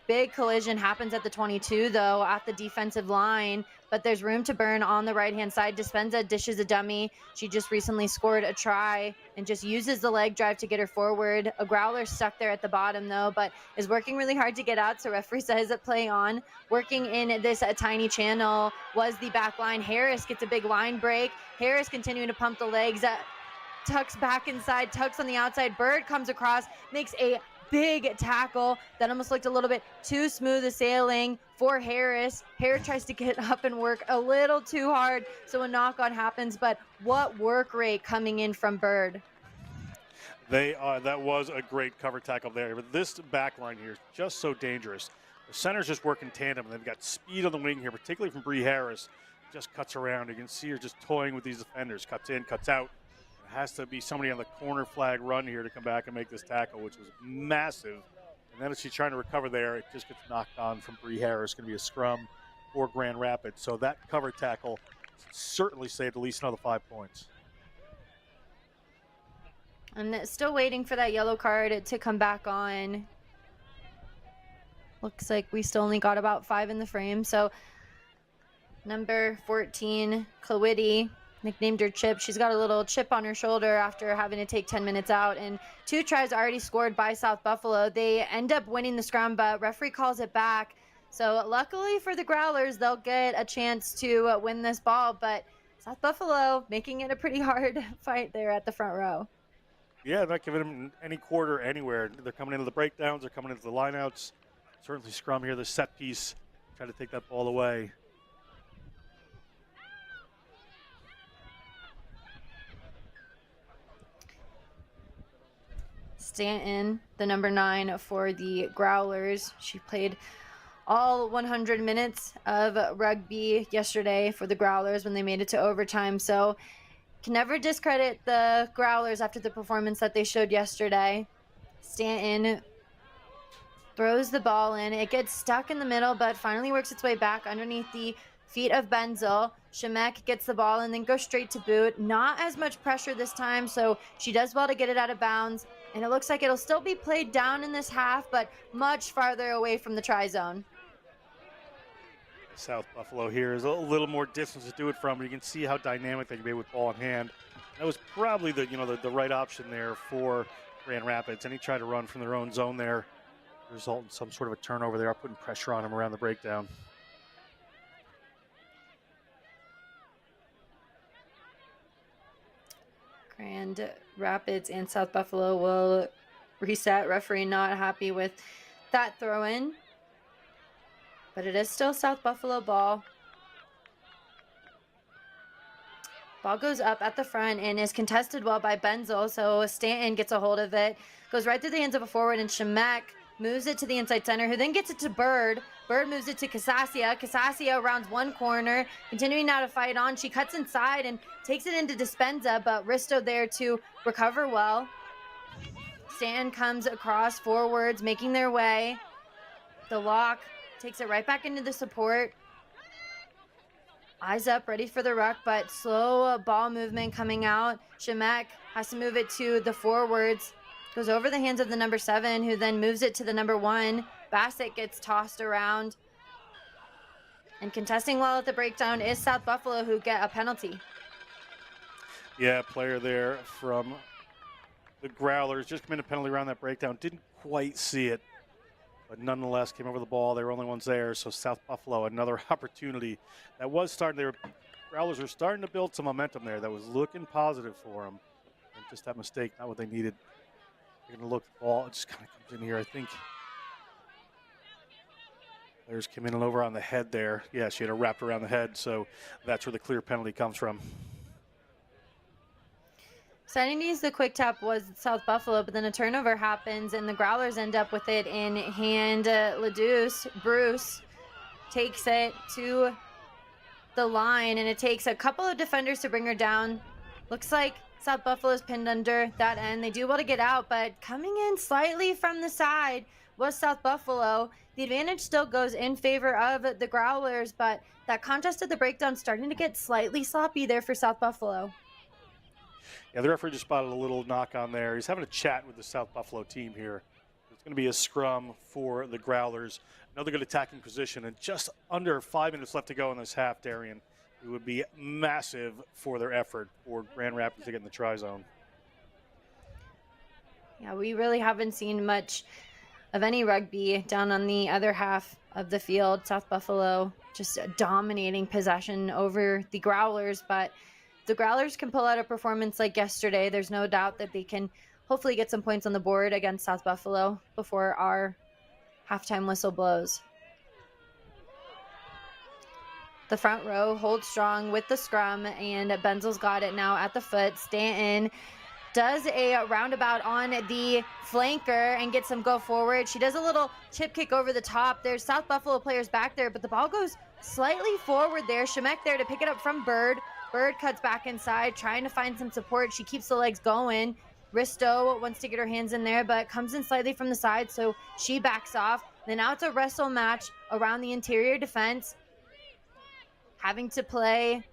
big collision happens at the 22, though, at the defensive line, but there's room to burn on the right-hand side. Dispenza dishes a dummy. She just recently scored a try and just uses the leg drive to get her forward. A Growler stuck there at the bottom, though, but is working really hard to get out, so referee says play on. Working in this tiny channel was the back line. Harris gets a big line break. Harris continuing to pump the legs. Tucks back inside, tucks on the outside. Bird comes across, makes a big tackle that almost looked a little bit too smooth a sailing for Harris. Harris tries to get up and work a little too hard, so a knock-on happens, but what work rate coming in from Bird. That was a great cover tackle there, but this back line here is just so dangerous. The centers just work in tandem, and they've got speed on the wing here, particularly from Bree Harris. Just cuts around. You can see her just toying with these defenders. Cuts in, cuts out. It has to be somebody on the corner flag run here to come back and make this tackle, which was massive. And then as she's trying to recover there, it just gets knocked on from Bree Harris. Going to be a scrum for Grand Rapids. So that cover tackle certainly saved at least another 5 points. I'm still waiting for that yellow card to come back on. Looks like we still only got about 5 in the frame. So number 14, Chloe, nicknamed her Chip. She's got a little chip on her shoulder after having to take 10 minutes out. And 2 tries already scored by South Buffalo. They end up winning the scrum, but referee calls it back. So luckily for the Growlers, they'll get a chance to win this ball. But South Buffalo making it a pretty hard fight there at the front row. Yeah, not giving them any quarter anywhere. They're coming into the breakdowns. They're coming into the lineouts. Certainly scrum here, the set piece. Try to take that ball away. Stanton, the number 9 for the Growlers. She played all 100 minutes of rugby yesterday for the Growlers when they made it to overtime. So can never discredit the Growlers after the performance that they showed yesterday. Stanton throws the ball in. It gets stuck in the middle, but finally works its way back underneath the feet of Benzel. Shemek gets the ball and then goes straight to boot. Not as much pressure this time, so she does well to get it out of bounds. And it looks like it'll still be played down in this half, but much farther away from the try zone. South Buffalo here is a little more distance to do it from, but you can see how dynamic they can be with ball in hand. That was probably the right option there for Grand Rapids. Any try to run from their own zone there, result in some sort of a turnover. They are putting pressure on them around the breakdown. Grand Rapids and South Buffalo will reset. Referee not happy with that throw-in. But it is still South Buffalo ball. Ball goes up at the front and is contested well by Benzel. So Stanton gets a hold of it. Goes right through the hands of a forward, and Shemek moves it to the inside center, who then gets it to Bird. Bird moves it to Casasia. Casasia rounds one corner, continuing now to fight on. She cuts inside and takes it into Dispenza, but Risto there to recover well. Stanton comes across forwards, making their way. The lock takes it right back into the support. Eyes up, ready for the ruck, but slow ball movement coming out. Shemek has to move it to the forwards. Goes over the hands of the number 7, who then moves it to the number 1. Bassett gets tossed around. And contesting well at the breakdown is South Buffalo, who get a penalty. Yeah, player there from the Growlers just committed a penalty around that breakdown. Didn't quite see it, but nonetheless came over the ball. They were only ones there, so South Buffalo, another opportunity. That was starting. Growlers were starting to build some momentum there. That was looking positive for them. And just that mistake, not what they needed. They're going to look at the ball. It just kind of comes in here, I think. Players came in and over on the head there. Yeah, she had her wrapped around the head, so that's where the clear penalty comes from. Setting to use the quick tap was South Buffalo, but then a turnover happens, and the Growlers end up with it in hand. Leduce, Bruce, takes it to the line, and it takes a couple of defenders to bring her down. Looks like South Buffalo is pinned under that end. They do well to get out, but coming in slightly from the side was South Buffalo. The advantage still goes in favor of the Growlers, but that contest at the breakdown starting to get slightly sloppy there for South Buffalo. Yeah, the referee just spotted a little knock on there. He's having a chat with the South Buffalo team here. It's going to be a scrum for the Growlers. Another good attacking position, and just under 5 minutes left to go in this half, Darian. It would be massive for their effort for Grand Rapids to get in the try zone. Yeah, we really haven't seen much of any rugby down on the other half of the field. South Buffalo just dominating possession over the Growlers, but the Growlers can pull out a performance like yesterday. There's no doubt that they can hopefully get some points on the board against South Buffalo before our halftime whistle blows. The front row holds strong with the scrum, and Benzel's got it now at the foot. Stanton does a roundabout on the flanker and gets some go forward. She does a little chip kick over the top. There's South Buffalo players back there, but the ball goes slightly forward there. Shemek there to pick it up from Bird. Bird cuts back inside, trying to find some support. She keeps the legs going. Risto wants to get her hands in there, but comes in slightly from the side, so she backs off. Then now it's a wrestle match around the interior defense. Having to play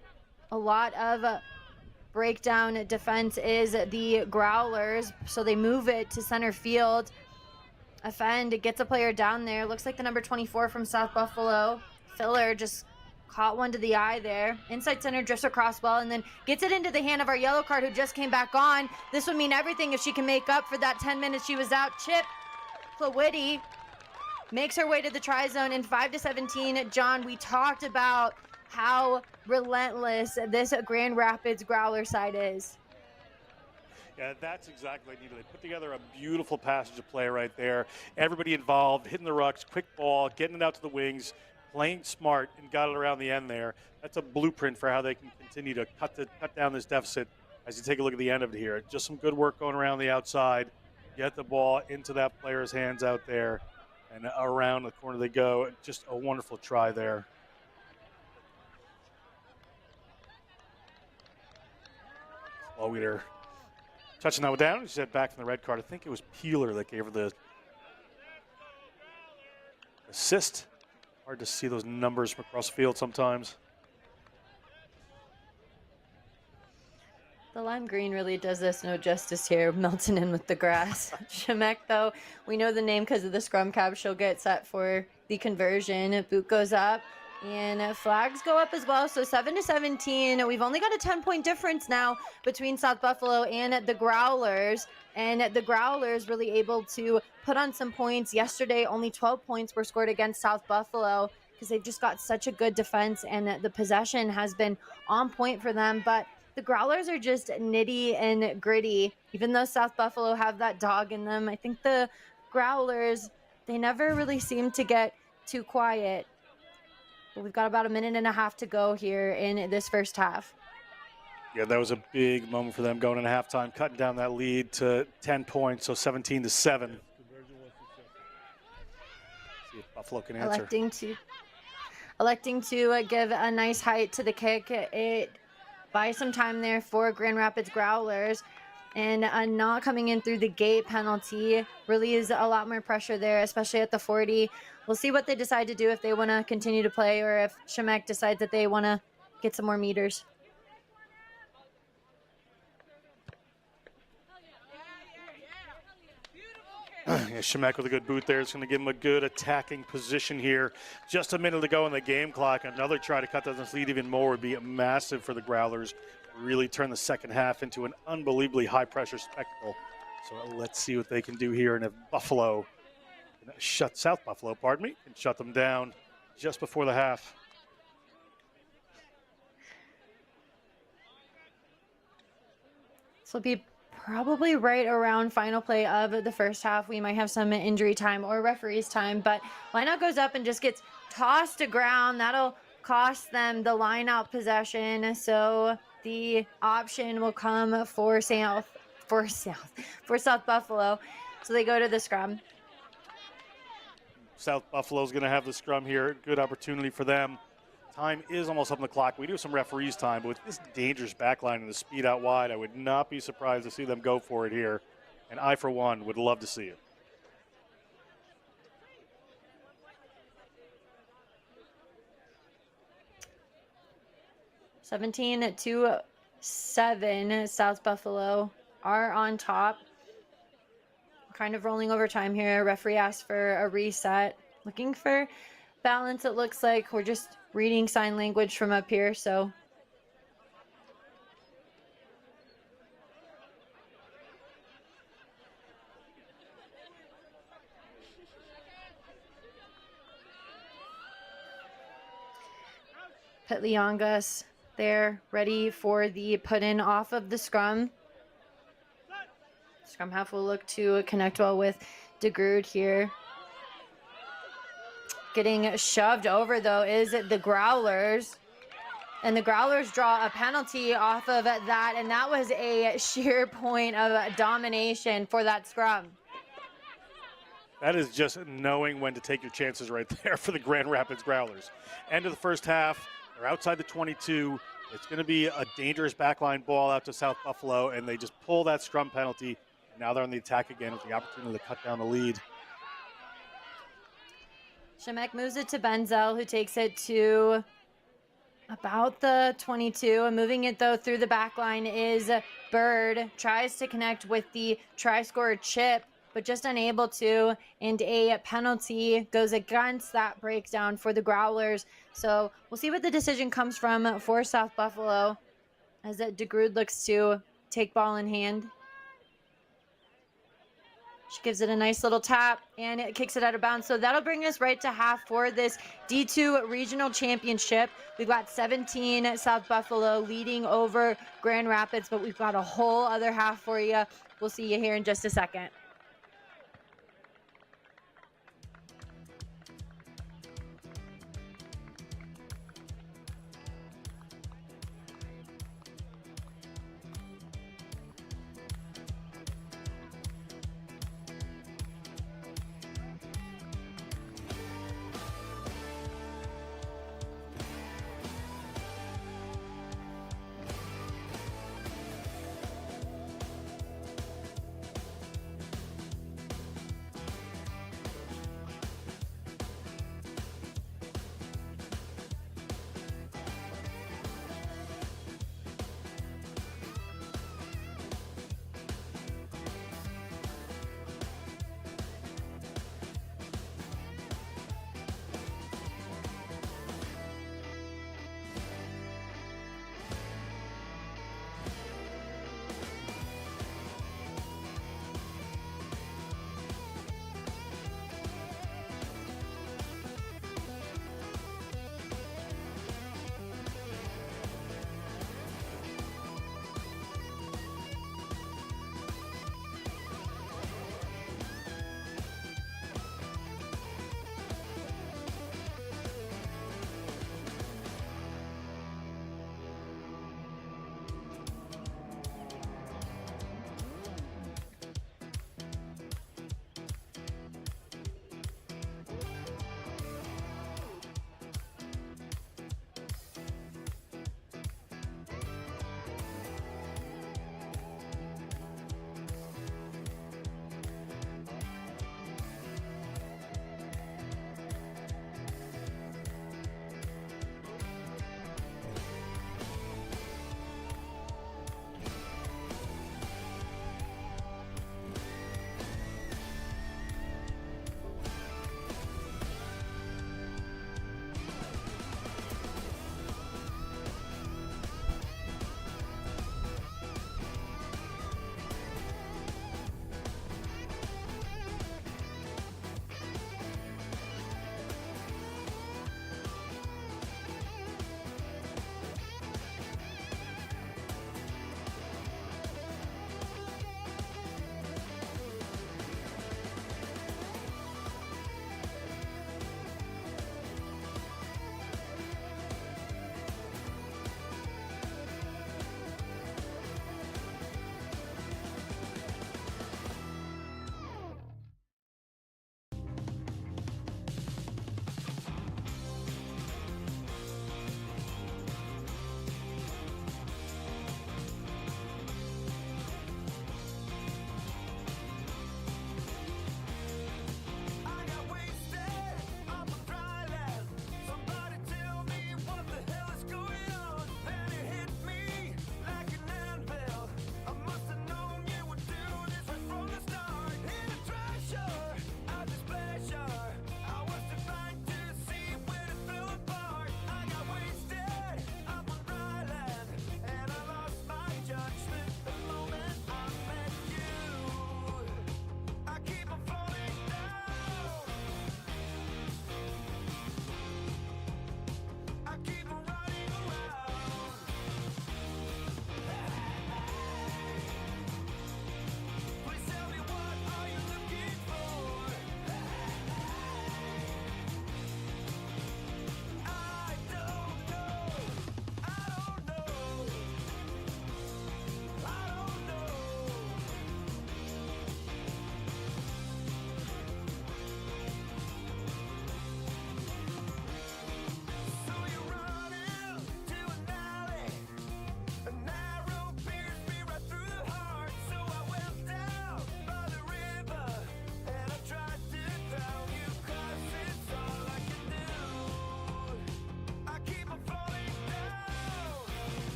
a lot of breakdown defense is the Growlers, so they move it to center field. Offend gets a player down there. Looks like the number 24 from South Buffalo. Filler just caught one to the eye there. Inside center drifts across well and then gets it into the hand of our yellow card who just came back on. This would mean everything if she can make up for that 10 minutes she was out. Chip Plawitty makes her way to the try zone in 5-17. John, we talked about how relentless this Grand Rapids Growler side is. Yeah, that's exactly what they needed. They put together a beautiful passage of play right there. Everybody involved, hitting the rucks, quick ball, getting it out to the wings, playing smart, and got it around the end there. That's a blueprint for how they can continue to cut down this deficit as you take a look at the end of it here. Just some good work going around the outside. Get the ball into that player's hands out there, and around the corner they go. Just a wonderful try there. Slowider touching that one down. She said back from the red card. I think it was Peeler that gave her the assist. Hard to see those numbers from across the field sometimes. The lime green really does us no justice here, melting in with the grass. Shemek, though, we know the name because of the scrum cap. She'll get set for the conversion. Boot goes up. And flags go up as well, so 7-17. We've only got a 10-point difference now between South Buffalo and the Growlers. And the Growlers really able to put on some points. Yesterday, only 12 points were scored against South Buffalo because they've just got such a good defense, and the possession has been on point for them. But the Growlers are just nitty and gritty. Even though South Buffalo have that dog in them, I think the Growlers, they never really seem to get too quiet. But we've got about a minute and a half to go here in this first half. Yeah, that was a big moment for them going into halftime, cutting down that lead to 10 points, so 17-7. See if Buffalo can answer. Electing to give a nice height to the kick. It buys some time there for Grand Rapids Growlers. And not coming in through the gate penalty relieves a lot more pressure there, especially at the 40. We'll see what they decide to do, if they want to continue to play or if Shemek decides that they want to get some more meters. Yeah, Shemek with a good boot there. It's going to give him a good attacking position here. Just a minute to go in the game clock. Another try to cut down this lead even more would be massive for the Growlers. Really turn the second half into an unbelievably high-pressure spectacle. So let's see what they can do here. And if Buffalo, South Buffalo, pardon me, can shut them down just before the half. This will be probably right around final play of the first half. We might have some injury time or referee's time, but lineout goes up and just gets tossed to ground. That'll cost them the lineout possession. So the option will come for South Buffalo. So they go to the scrum. South Buffalo's going to have the scrum here. Good opportunity for them. Time is almost up on the clock. We do have some referees time, but with this dangerous backline and the speed out wide, I would not be surprised to see them go for it here. And I, for one, would love to see it. (17-7). South Buffalo are on top. kind of rolling over time here. Referee asked for a reset. Looking for balance, it looks like. We're just reading sign language from up here, so. Petliongas there, ready for the put-in off of the scrum. Scrum half will look to connect well with DeGrood here. Getting shoved over, though, is the Growlers. And the Growlers draw a penalty off of that, and that was a sheer point of domination for that scrum. That is just knowing when to take your chances right there for the Grand Rapids Growlers. End of the first half. They're outside the 22. It's going to be a dangerous backline ball out to South Buffalo, and they just pull that scrum penalty. And now they're on the attack again with the opportunity to cut down the lead. Shemek moves it to Benzel, who takes it to about the 22. And moving it, though, through the back line is Bird. Tries to connect with the try-scorer Chip, but just unable to. And a penalty goes against that breakdown for the Growlers. So we'll see what the decision comes from for South Buffalo as DeGrood looks to take ball in hand. She gives it a nice little tap, and it kicks it out of bounds. So that'll bring us right to half for this D2 Regional Championship. We've got 17 South Buffalo leading over Grand Rapids, but we've got a whole other half for you. We'll see you here in just a second.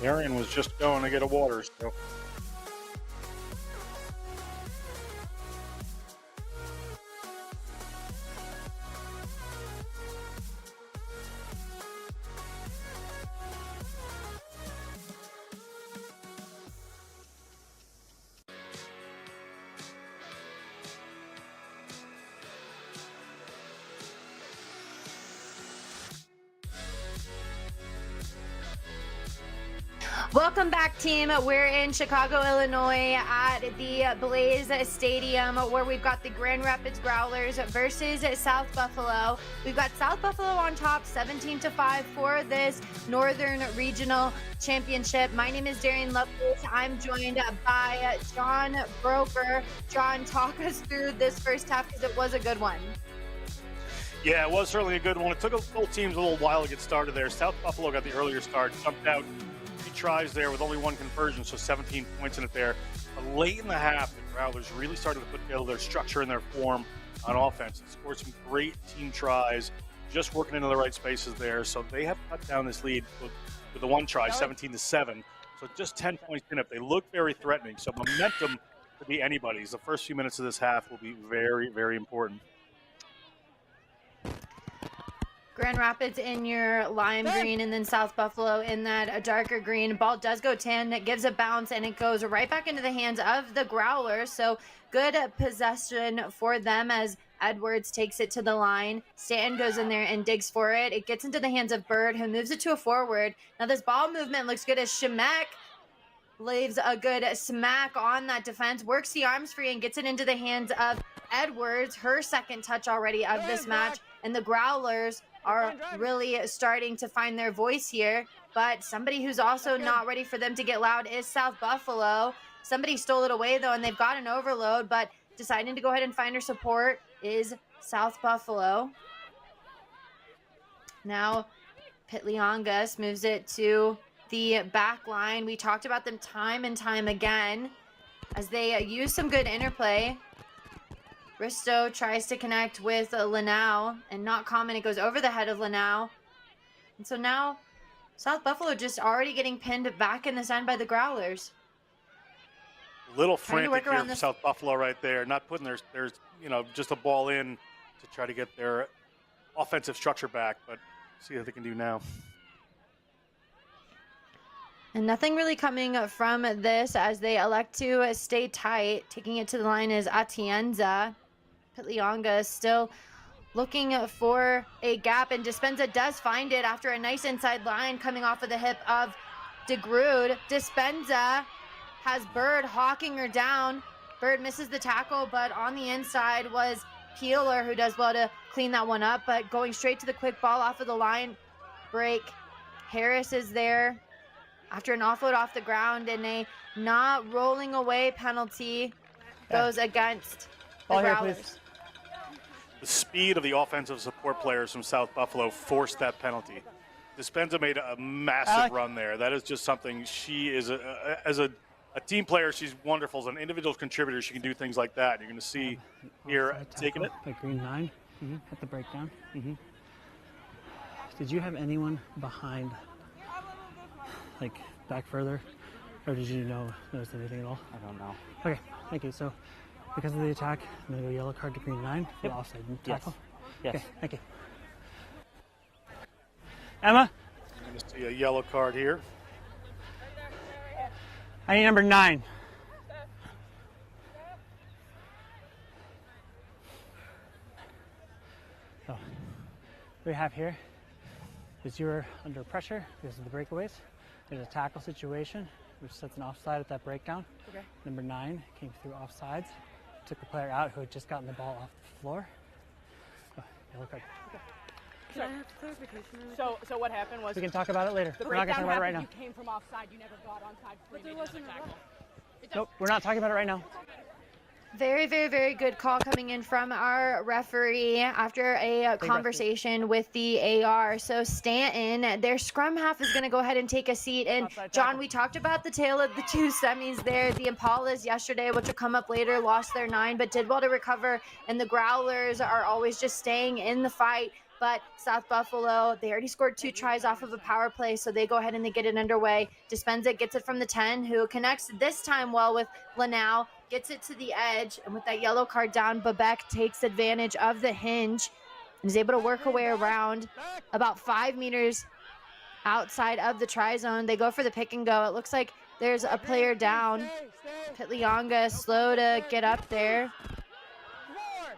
Arian was just going to get a water, so. Welcome back, team. We're in Chicago, Illinois at the Blaze Stadium where we've got the Grand Rapids Growlers versus South Buffalo. We've got South Buffalo on top 17-5 for this Northern Regional Championship. My name is Darian Lovelace. I'm joined by John Broker. John, talk us through this first half because it was a good one. Yeah, it was certainly a good one. It took both teams a little while to get started there. South Buffalo got the earlier start, jumped out tries there with only one conversion, so 17 points in it there. But late in the half, the Growlers really started to put together their structure and their form on offense and scored some great team tries, just working into the right spaces there. So they have cut down this lead with the one try, 17-7. So just 10 points in it. They look very threatening. So momentum could be anybody's. The first few minutes of this half will be very, very important. Grand Rapids in your lime green, and then South Buffalo in that darker green. Ball does go 10. It gives a bounce, and it goes right back into the hands of the Growlers. So good possession for them as Edwards takes it to the line. Stanton goes in there and digs for it. It gets into the hands of Bird, who moves it to a forward. Now this ball movement looks good as Shemek leaves a good smack on that defense, works the arms free, and gets it into the hands of Edwards, her second touch already of this match. And the Growlers are really starting to find their voice here, but somebody who's also not ready for them to get loud is South Buffalo. Somebody stole it away though, and they've got an overload, but deciding to go ahead and find her support is South Buffalo. Now Pitliongas moves it to the back line. We talked about them time and time again as they use some good interplay. Risto tries to connect with Lanau, and not common. It goes over the head of Lanau. And so now South Buffalo just already getting pinned back in this end by the Growlers. Little frantic here from South Buffalo right there. Not putting their just a ball in to try to get their offensive structure back, but see what they can do now. And nothing really coming from this as they elect to stay tight. Taking it to the line is Atienza. Pitlionga is still looking for a gap, and Dispenza does find it after a nice inside line coming off of the hip of DeGrood. Dispenza has Bird hawking her down. Bird misses the tackle, but on the inside was Peeler, who does well to clean that one up, but going straight to the quick ball off of the line break. Harris is there after an offload off the ground, and a not rolling away penalty goes against the Growlers. The speed of the offensive support players from South Buffalo forced that penalty. Dispenza made a massive run there. That is just something she is, as a team player, she's wonderful. As an individual contributor, she can do things like that. You're going to see here taking it. Like green 9 at the breakdown. Did you have anyone behind, like back further, or did you notice anything at all? I don't know. Okay, thank you. So because of the attack, I'm going to go yellow card to green 9 for the offside tackle. Yes. Okay, thank you. Emma? I'm going to see a yellow card here. I need number 9. So, what we have here is you're under pressure because of the breakaways. There's a tackle situation, which sets an offside at that breakdown. Okay. Number 9 came through offsides, took the player out who had just gotten the ball off the floor. Oh, yellow card. Okay. Can I have clarification? So what happened was... We can talk about it later. The We're not going to talk about it right now. You came from offside, you never got onside. But there wasn't a tackle. Nope, we're not talking about it right now. Very, very, very good call coming in from our referee after a conversation with the AR. So Stanton, their scrum half is going to go ahead and take a seat. And John, we talked about the tale of the two semis there. The Impalas yesterday, which will come up later, lost their 9, but did well to recover. And the Growlers are always just staying in the fight. but South Buffalo, they already scored 2 tries off of a power play, so they go ahead and they get it underway. Dispenza gets it from the 10, who connects this time well with Lanau, gets it to the edge, and with that yellow card down, Babek takes advantage of the hinge and is able to work her way around about 5 meters outside of the try zone. They go for the pick and go. It looks like there's a player down. Pitlianga slow to get up there,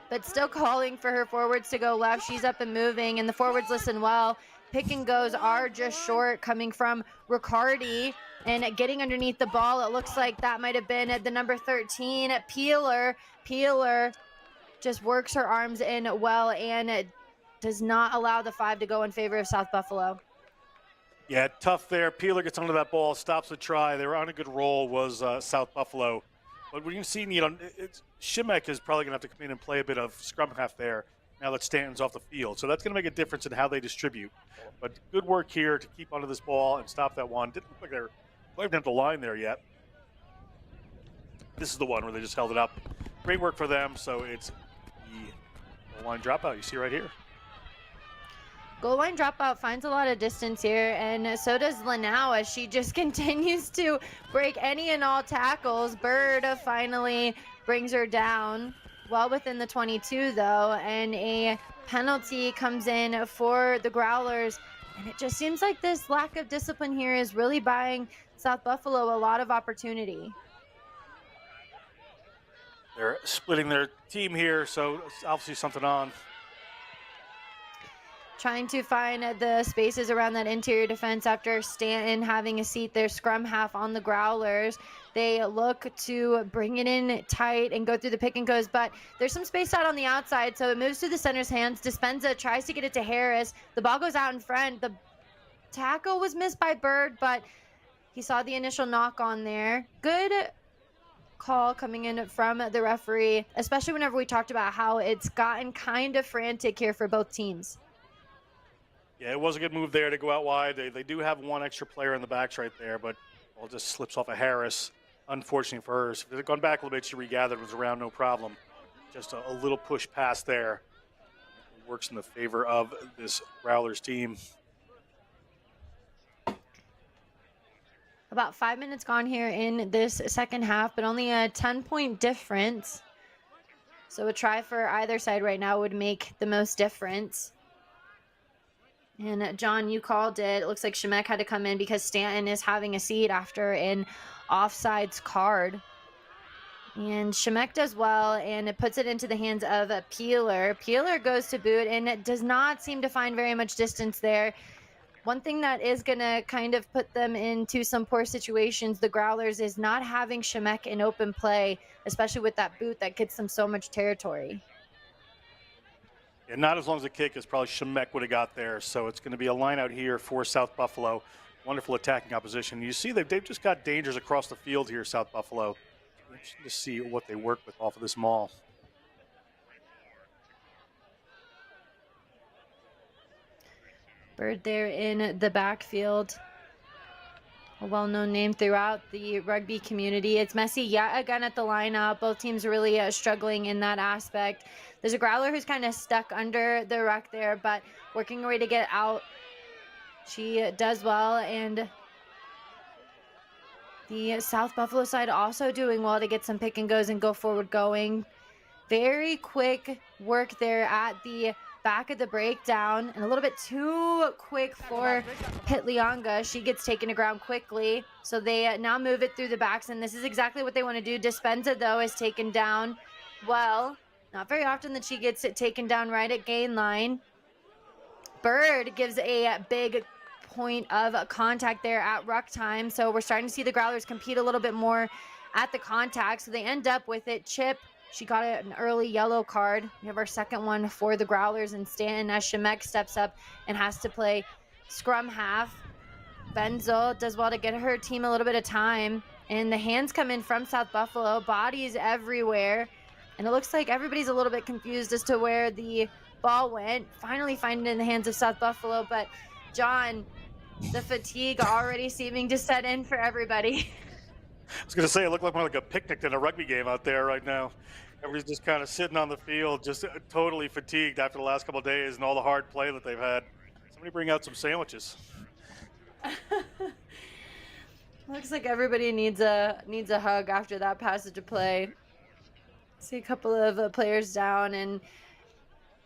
but still calling for her forwards to go left. She's up and moving, and the forwards listen well. Pick and goes are just short, coming from Riccardi and getting underneath the ball. It looks like that might have been the number 13, Peeler. Peeler just works her arms in well and does not allow the 5 to go in favor of South Buffalo. Yeah, tough there. Peeler gets onto that ball, stops the try. They were on a good roll, was South Buffalo. But when you see, Shimek is probably going to have to come in and play a bit of scrum half there now that Stanton's off the field. So that's going to make a difference in how they distribute. But good work here to keep onto this ball and stop that one. Didn't look like they were quite at the line there yet. This is the one where they just held it up. Great work for them. So it's the line dropout you see right here. Goal line dropout finds a lot of distance here, and so does Lanau as she just continues to break any and all tackles. Bird finally brings her down, well within the 22 though, and a penalty comes in for the Growlers. And it just seems like this lack of discipline here is really buying South Buffalo a lot of opportunity. They're splitting their team here, so it's obviously something on. Trying to find the spaces around that interior defense after Stanton having a seat there, scrum half on the Growlers. They look to bring it in tight and go through the pick and goes, but there's some space out on the outside, so it moves to the center's hands. Dispenza tries to get it to Harris. The ball goes out in front. The tackle was missed by Bird, but he saw the initial knock on there. Good call coming in from the referee, especially whenever we talked about how it's gotten kind of frantic here for both teams. Yeah, it was a good move there to go out wide. They do have one extra player in the backs right there, but ball just slips off of Harris. Unfortunately for her. So if they'd gone back a little bit, she regathered, was around, no problem. Just a little push pass there. It works in the favor of this Growlers team. About 5 minutes gone here in this second half, but only a 10-point difference. So a try for either side right now would make the most difference. And John, you called it. It looks like Shemek had to come in because Stanton is having a seat after an offsides card. And Shemek does well, and it puts it into the hands of Peeler. Peeler goes to boot, and it does not seem to find very much distance there. One thing that is going to kind of put them into some poor situations, the Growlers, is not having Shemek in open play, especially with that boot that gets them so much territory. Yeah, not as long as the kick as probably Shemek would have got there. So it's going to be a line out here for South Buffalo. Wonderful attacking opposition. You see they've just got dangers across the field here, South Buffalo. Interesting to see what they work with off of this maul. Bird there in the backfield. A well-known name throughout the rugby community. It's messy yet again at the lineup. Both teams are really struggling in that aspect. There's a Growler who's kind of stuck under the ruck there, but working her way to get out. She does well, and the South Buffalo side also doing well to get some pick and goes and go forward going. Very quick work there at the back of the breakdown, and a little bit too quick for Pitlianga. She gets taken to ground quickly, so they now move it through the backs, and this is exactly what they want to do. Dispenza, though, is taken down. Well, not very often that she gets it taken down right at gain line. Bird gives a big point of contact there at ruck time, so we're starting to see the Growlers compete a little bit more at the contact, so they end up with it. Chip, she got an early yellow card. We have our second one for the Growlers, and Stanton as Shemek steps up and has to play scrum half. Benzel does well to get her team a little bit of time, and the hands come in from South Buffalo, bodies everywhere, and it looks like everybody's a little bit confused as to where the ball went. Finally finding it in the hands of South Buffalo, but John, the fatigue already seeming to set in for everybody. I was going to say, it looked like more like a picnic than a rugby game out there right now. Everybody's just kind of sitting on the field, just totally fatigued after the last couple of days and all the hard play that they've had. Somebody bring out some sandwiches. Looks like everybody needs a hug after that passage of play. See a couple of players down, and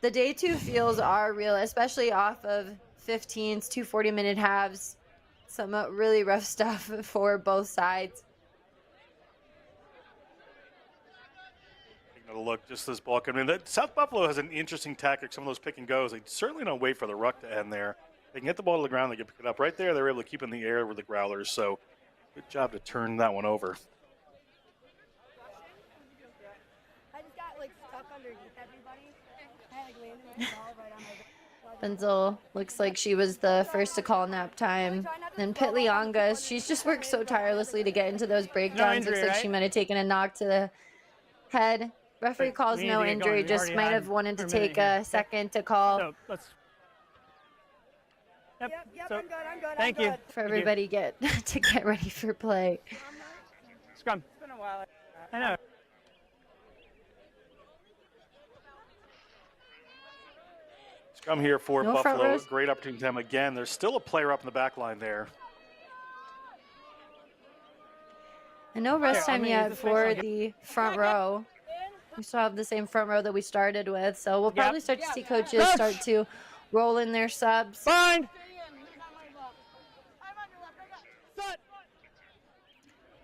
the day 2 feels are real, especially off of 15s, 2 40-minute halves. Some really rough stuff for both sides. Taking a look, just this ball coming in. South Buffalo has an interesting tactic. Some of those pick and goes, they certainly don't wait for the ruck to end there. They can get the ball to the ground, they can pick it up right there. They're able to keep it in the air with the Growlers. So good job to turn that one over. I just got like stuck underneath everybody. I like landed my ball right on my. Benzel looks like she was the first to call nap time. Then Pitliangas, she's just worked so tirelessly to get into those breakdowns. Looks like she might have taken a knock to the head. Referee calls no injury, just might have wanted to take a second to call. So let's. Yep. So, I'm good. thank you. For everybody get to get ready for play. Scrum. It's been a while. I know. Scrum here for No front Buffalo. rows. Great opportunity to them again. There's still a player up in the back line there. And no rest Here, I'm time gonna use yet this space for on the front row. We still have the same front row that we started with, so we'll probably start to see coaches start to roll in their subs. Bind.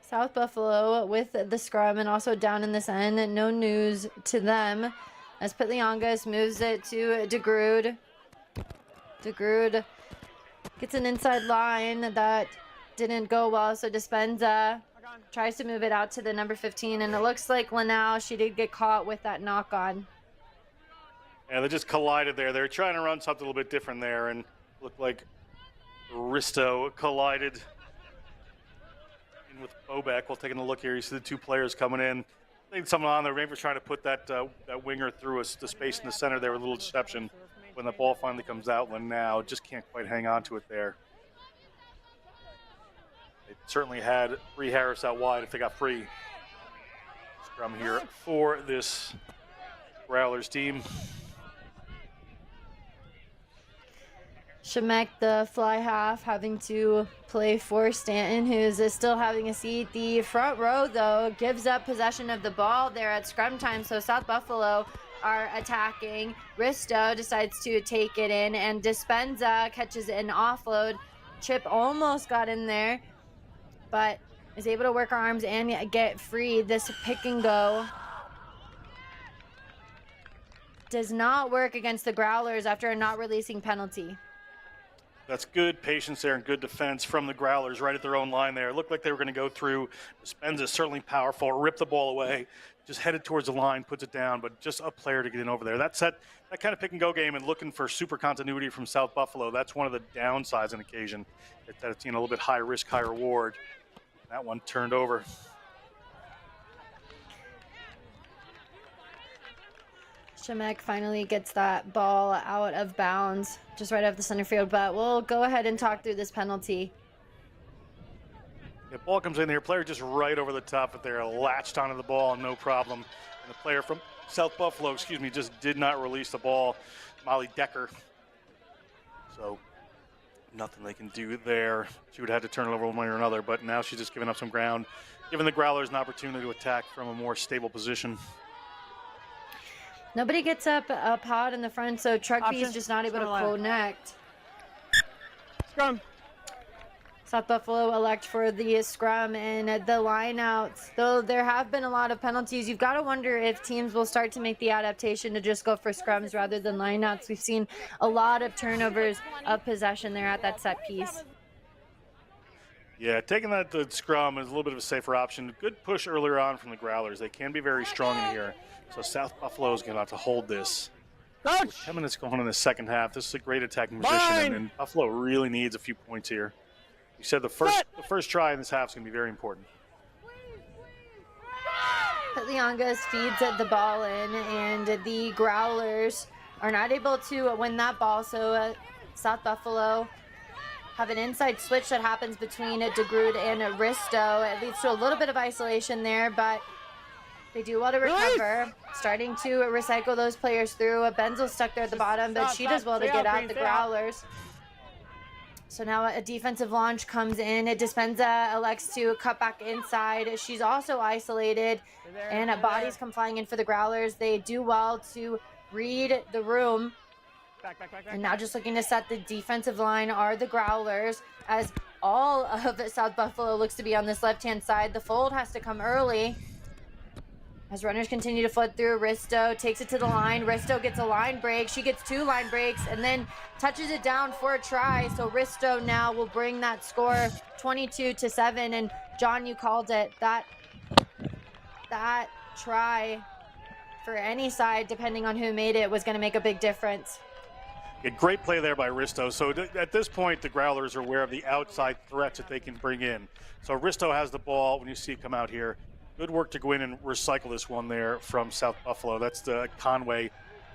South Buffalo with the scrum and also down in this end. No news to them as Pitliangas moves it to DeGrood. DeGrood gets an inside line that didn't go well, so Dispenza tries to move it out to the number 15, and it looks like Lanao, she did get caught with that knock on. Yeah, they just collided there. They were trying to run something a little bit different there, and looked like Risto collided in with Bobek. Well, taking a look here, you see the two players coming in. I think someone on there maybe was trying to put that winger through the space in the center there with a little deception. When the ball finally comes out, Lanao just can't quite hang on to it there. They certainly had Bree Harris out wide if they got free. Scrum here for this Growlers team. Shemek, the fly half, having to play for Stanton, who's still having a seat. The front row, though, gives up possession of the ball there at scrum time, so South Buffalo are attacking. Risto decides to take it in, and Dispenza catches an offload. Chip almost got in there, but is able to work her arms and get free. This pick and go does not work against the Growlers after a not releasing penalty. That's good patience there and good defense from the Growlers right at their own line there. It looked like they were going to go through. Dispenza is certainly powerful, rip the ball away, just headed towards the line, puts it down, but just a player to get in over there. That kind of pick and go game and looking for super continuity from South Buffalo. That's one of the downsides on occasion. That it's a little bit high risk, high reward. That one turned over. Shemek finally gets that ball out of bounds, just right off the center field, but we'll go ahead and talk through this penalty. The ball comes in there, player just right over the top, but they're latched onto the ball, no problem. And the player from South Buffalo, just did not release the ball, Molly Decker. So nothing they can do there. She would have had to turn it over one way or another, but now she's just giving up some ground, giving the Growlers an opportunity to attack from a more stable position. Nobody gets up a pod in the front, so Trugby's just not able to connect. Scrum. South Buffalo elect for the scrum and the lineouts. Though there have been a lot of penalties, you've got to wonder if teams will start to make the adaptation to just go for scrums rather than lineouts. We've seen a lot of turnovers of possession there at that set piece. Yeah, taking that to scrum is a little bit of a safer option. Good push earlier on from the Growlers. They can be very strong in here. So South Buffalo is going to have to hold this. 10 minutes going in the second half. This is a great attacking position, and Buffalo really needs a few points here. You said the first try in this half is going to be very important. Pitliangas feeds the ball in, and the Growlers are not able to win that ball. So South Buffalo have an inside switch that happens between DeGrood and Risto. It leads to a little bit of isolation there, but They do well to recover, starting to recycle those players through. Benzel stuck there at the bottom, but she does well to get out the Growlers. So now a defensive launch comes in. Dispenza elects to cut back inside. She's also isolated, and bodies come flying in for the Growlers. They do well to read the room. And now just looking to set the defensive line are the Growlers, as all of South Buffalo looks to be on this left-hand side. The fold has to come early as runners continue to flood through. Risto takes it to the line. Risto gets a line break. She gets 2 line breaks and then touches it down for a try. So Risto now will bring that score 22-7. And John, you called it. That try for any side, depending on who made it, was going to make a big difference. A great play there by Risto. So at this point, the Growlers are aware of the outside threats that they can bring in. So Risto has the ball when you see it come out here. Good work to go in and recycle this one there from South Buffalo. That's the Conway,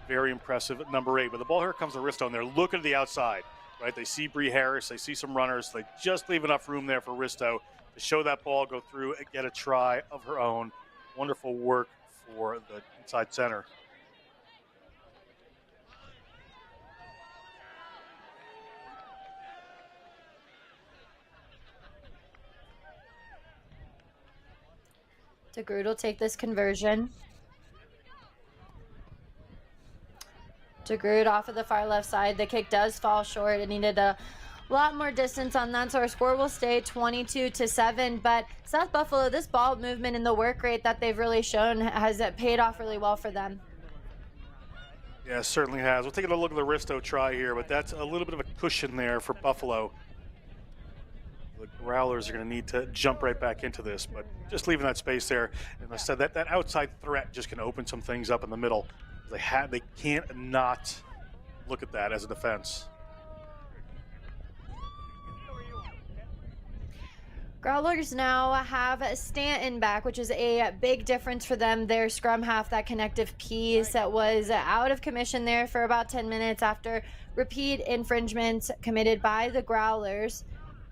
very impressive at number 8. But the ball here comes to Risto, and they're looking to the outside, right? They see Bree Harris, they see some runners. They just leave enough room there for Risto to show that ball, go through and get a try of her own. Wonderful work for the inside center. DeGrood will take this conversion. DeGrood off of the far left side. The kick does fall short. It needed a lot more distance on that, so our score will stay 22-7. But South Buffalo, this ball movement and the work rate that they've really shown has paid off really well for them. Yeah, it certainly has. We'll take a look at the Risto try here, but that's a little bit of a cushion there for Buffalo. The Growlers are going to need to jump right back into this, but just leaving that space there. And I said that outside threat just can open some things up in the middle. They can't not look at that as a defense. Growlers now have Stanton back, which is a big difference for them. Their scrum half, that connective piece, that was out of commission there for about 10 minutes after repeat infringements committed by the Growlers.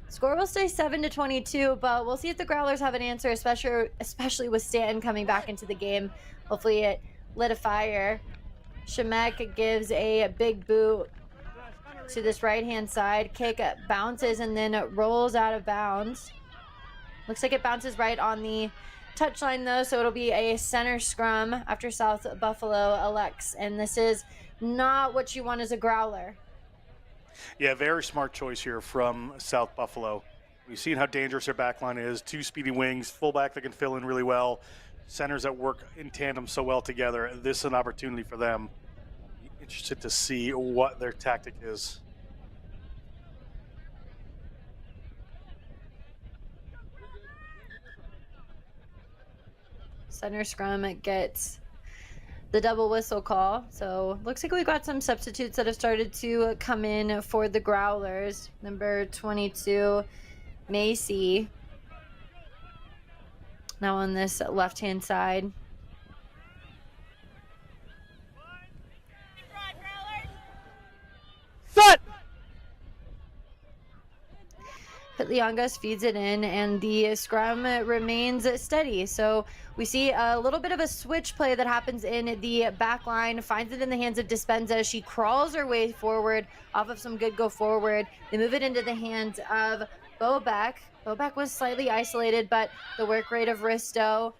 Score will stay 7-22, but we'll see if the Growlers have an answer, especially with Stanton coming back into the game. Hopefully it lit a fire. Shemek gives a big boot to this right-hand side. Kick bounces and then it rolls out of bounds. Looks like it bounces right on the touchline, though, so it'll be a center scrum after South Buffalo elects. And this is not what you want as a Growler. Yeah, very smart choice here from South Buffalo. We've seen how dangerous their backline is. 2 speedy wings, fullback that can fill in really well, centers that work in tandem so well together. This is an opportunity for them. Interested to see what their tactic is. Center scrum gets the double whistle call. So looks like we've got some substitutes that have started to come in for the Growlers. Number 22, Macy. Now on this left-hand side. Set! Liangas feeds it in, and the scrum remains steady. So we see a little bit of a switch play that happens in the back line, finds it in the hands of Dispenza. She crawls her way forward off of some good go forward. They move it into the hands of Bobek. Bobek was slightly isolated, but the work rate of Risto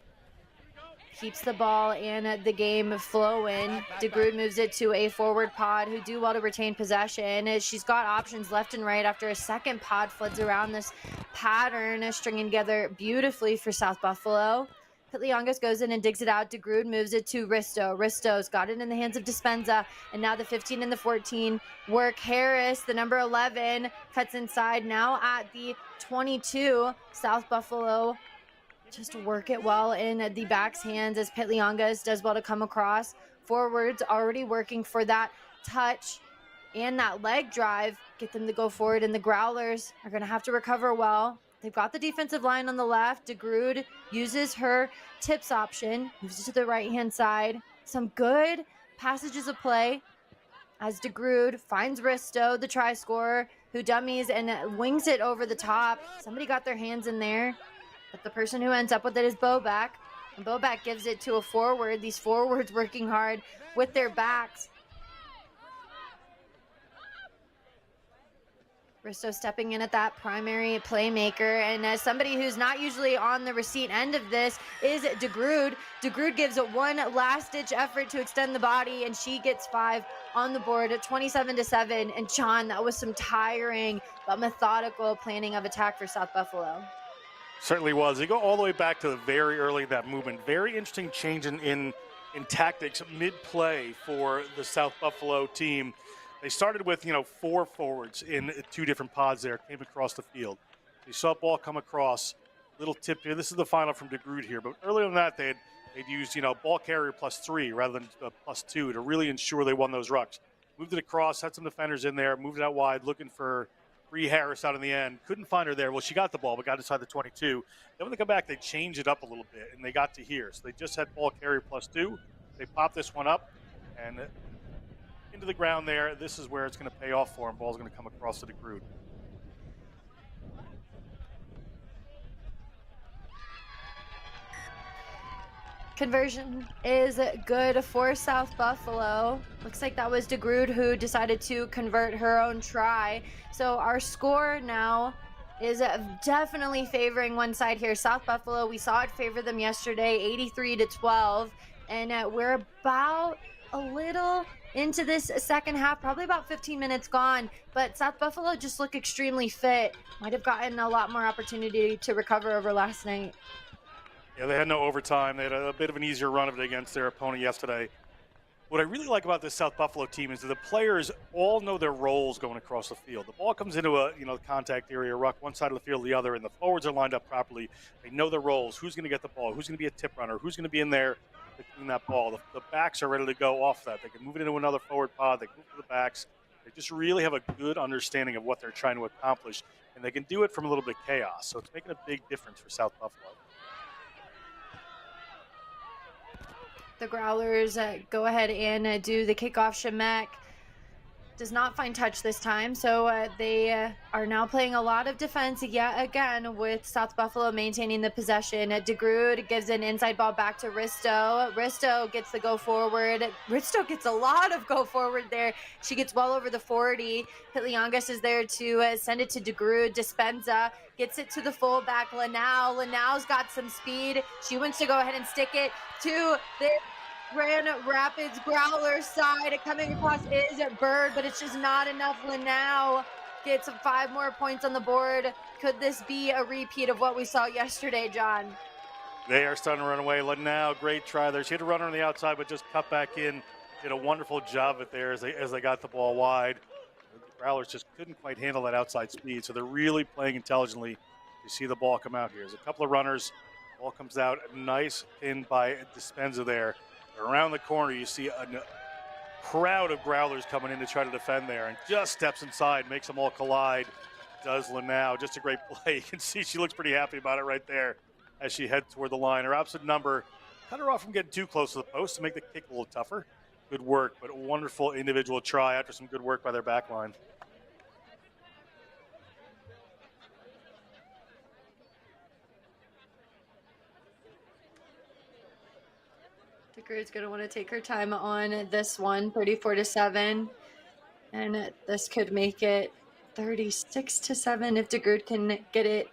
keeps the ball and the game flowing. DeGrood moves it to a forward pod who do well to retain possession. She's got options left and right after a second pod floods around this pattern, stringing together beautifully for South Buffalo. Liangas goes in and digs it out. DeGrood moves it to Risto. Risto's got it in the hands of Dispenza, and now the 15 and the 14 work. Harris, the number 11, cuts inside, now at the 22. South Buffalo just work it well in the back's hands as Liangas does well to come across. Forwards already working for that touch and that leg drive. Get them to go forward, and the Growlers are going to have to recover well. They've got the defensive line on the left. DeGrood uses her tips option, moves it to the right-hand side. Some good passages of play as DeGrood finds Risto, the try scorer, who dummies and wings it over the top. Somebody got their hands in there, but the person who ends up with it is Bobek. And Bobak gives it to a forward. These forwards working hard with their backs. Risto stepping in at that primary playmaker, and as somebody who's not usually on the receipt end of this is DeGrood. DeGrood gives it one last-ditch effort to extend the body, and she gets 5 on the board at 27-7. And John, that was some tiring but methodical planning of attack for South Buffalo. Certainly was. They go all the way back to the very early that movement. Very interesting change in tactics mid-play for the South Buffalo team. They started with, 4 forwards in 2 different pods there, came across the field. You saw a ball come across, little tip here. This is the final from DeGrood here, but earlier than that, they'd used, ball carrier +3 rather than +2 to really ensure they won those rucks. Moved it across, had some defenders in there, moved it out wide, looking for Bree Harris out in the end. Couldn't find her there. Well, she got the ball, but got inside the 22. Then when they come back, they changed it up a little bit, and they got to here. So they just had ball carrier +2. They popped this one up, and into the ground there. This is where it's going to pay off for him. Ball's going to come across to DeGrood. Conversion is good for South Buffalo. Looks like that was DeGrood who decided to convert her own try. So our score now is definitely favoring one side here. South Buffalo, we saw it favor them yesterday, 83-12. And we're about a little into this second half, probably about 15 minutes gone, but South Buffalo just look extremely fit. Might have gotten a lot more opportunity to recover over last night. Yeah, they had no overtime. They had a bit of an easier run of it against their opponent yesterday. What I really like about this South Buffalo team is that the players all know their roles going across the field. The ball comes into a contact area, ruck, one side of the field, the other, and the forwards are lined up properly. They know their roles. Who's going to get the ball? Who's going to be a tip runner? Who's going to be in there to clean that ball? The backs are ready to go off that. They can move it into another forward pod. They can move to the backs. They just really have a good understanding of what they're trying to accomplish, and they can do it from a little bit of chaos. So it's making a big difference for South Buffalo. The Growlers go ahead and do the kickoff. Shemek does not find touch this time, so they are now playing a lot of defense yet again with South Buffalo maintaining the possession. DeGrood gives an inside ball back to Risto. Risto gets the go forward. Risto gets a lot of go forward there. She gets well over the 40. Pitlyangas is there to send it to DeGrood. Dispenza gets it to the fullback, Lanau. Lanau's got some speed. She wants to go ahead and stick it to the Grand Rapids Growler side. Coming across is Bird, but it's just not enough. Lanau gets 5 more points on the board. Could this be a repeat of what we saw yesterday, John? They are starting to run away. Lanau, great try there. She had a runner on the outside, but just cut back in. Did a wonderful job of it there as they got the ball wide. The Growlers just couldn't quite handle that outside speed, so they're really playing intelligently. You see the ball come out here. There's a couple of runners. Ball comes out. A nice pin by Dispenza there. Around the corner, you see a crowd of Growlers coming in to try to defend there, and just steps inside, makes them all collide. Does Lanau. Just a great play. You can see she looks pretty happy about it right there as she heads toward the line. Her opposite number cut her off from getting too close to the post to make the kick a little tougher. Good work, but a wonderful individual try after some good work by their back line. DeGrood's going to want to take her time on this one, 34-7. And this could make it 36-7 if DeGrood can get it.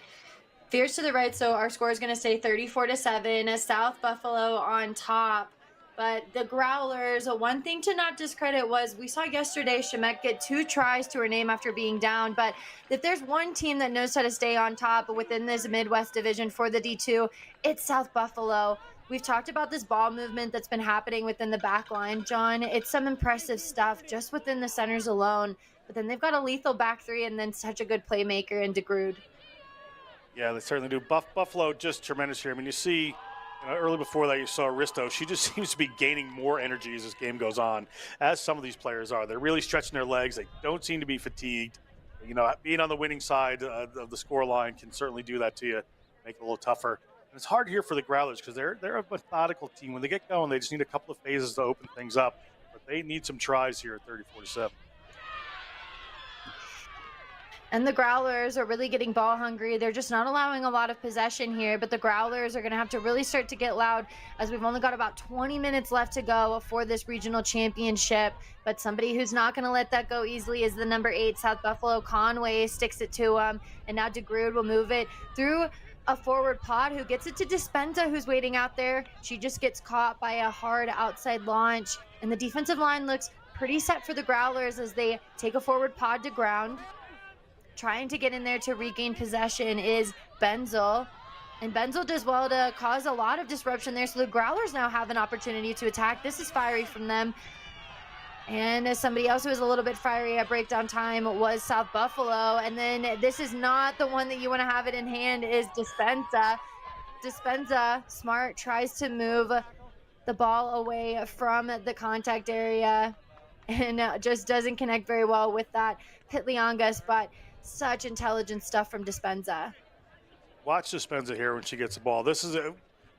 Veers to the right, so our score is going to say 34-7. South Buffalo on top. But the Growlers, one thing to not discredit was we saw yesterday Shemek get 2 tries to her name after being down. But if there's one team that knows how to stay on top within this Midwest division for the D2, it's South Buffalo. We've talked about this ball movement that's been happening within the back line, John. It's some impressive stuff just within the centers alone. But then they've got a lethal back 3 and then such a good playmaker in DeGrood. Yeah, they certainly do. Buffalo just tremendous here. I mean, you see, early before that you saw Risto. She just seems to be gaining more energy as this game goes on, as some of these players are. They're really stretching their legs. They don't seem to be fatigued. Being on the winning side of the score line can certainly do that to you, make it a little tougher. And it's hard here for the Growlers because they're a methodical team. When they get going, they just need a couple of phases to open things up. But they need some tries here at 34-7. And the Growlers are really getting ball hungry. They're just not allowing a lot of possession here, but the Growlers are going to have to really start to get loud as we've only got about 20 minutes left to go for this regional championship. But somebody who's not going to let that go easily is the number 8 South Buffalo. Conway sticks it to him, and now DeGrood will move it through a forward pod who gets it to Dispenza, who's waiting out there. She just gets caught by a hard outside launch, and the defensive line looks pretty set for the Growlers as they take a forward pod to ground. Trying to get in there to regain possession is Benzel. And Benzel does well to cause a lot of disruption there. So the Growlers now have an opportunity to attack. This is fiery from them. And as somebody else who was a little bit fiery at breakdown time was South Buffalo. And then this is not the one that you want to have it in hand is Dispenza. Dispenza, smart, tries to move the ball away from the contact area and just doesn't connect very well with that Pitliangas, but such intelligent stuff from Dispenza. Watch Dispenza here when she gets the ball. This is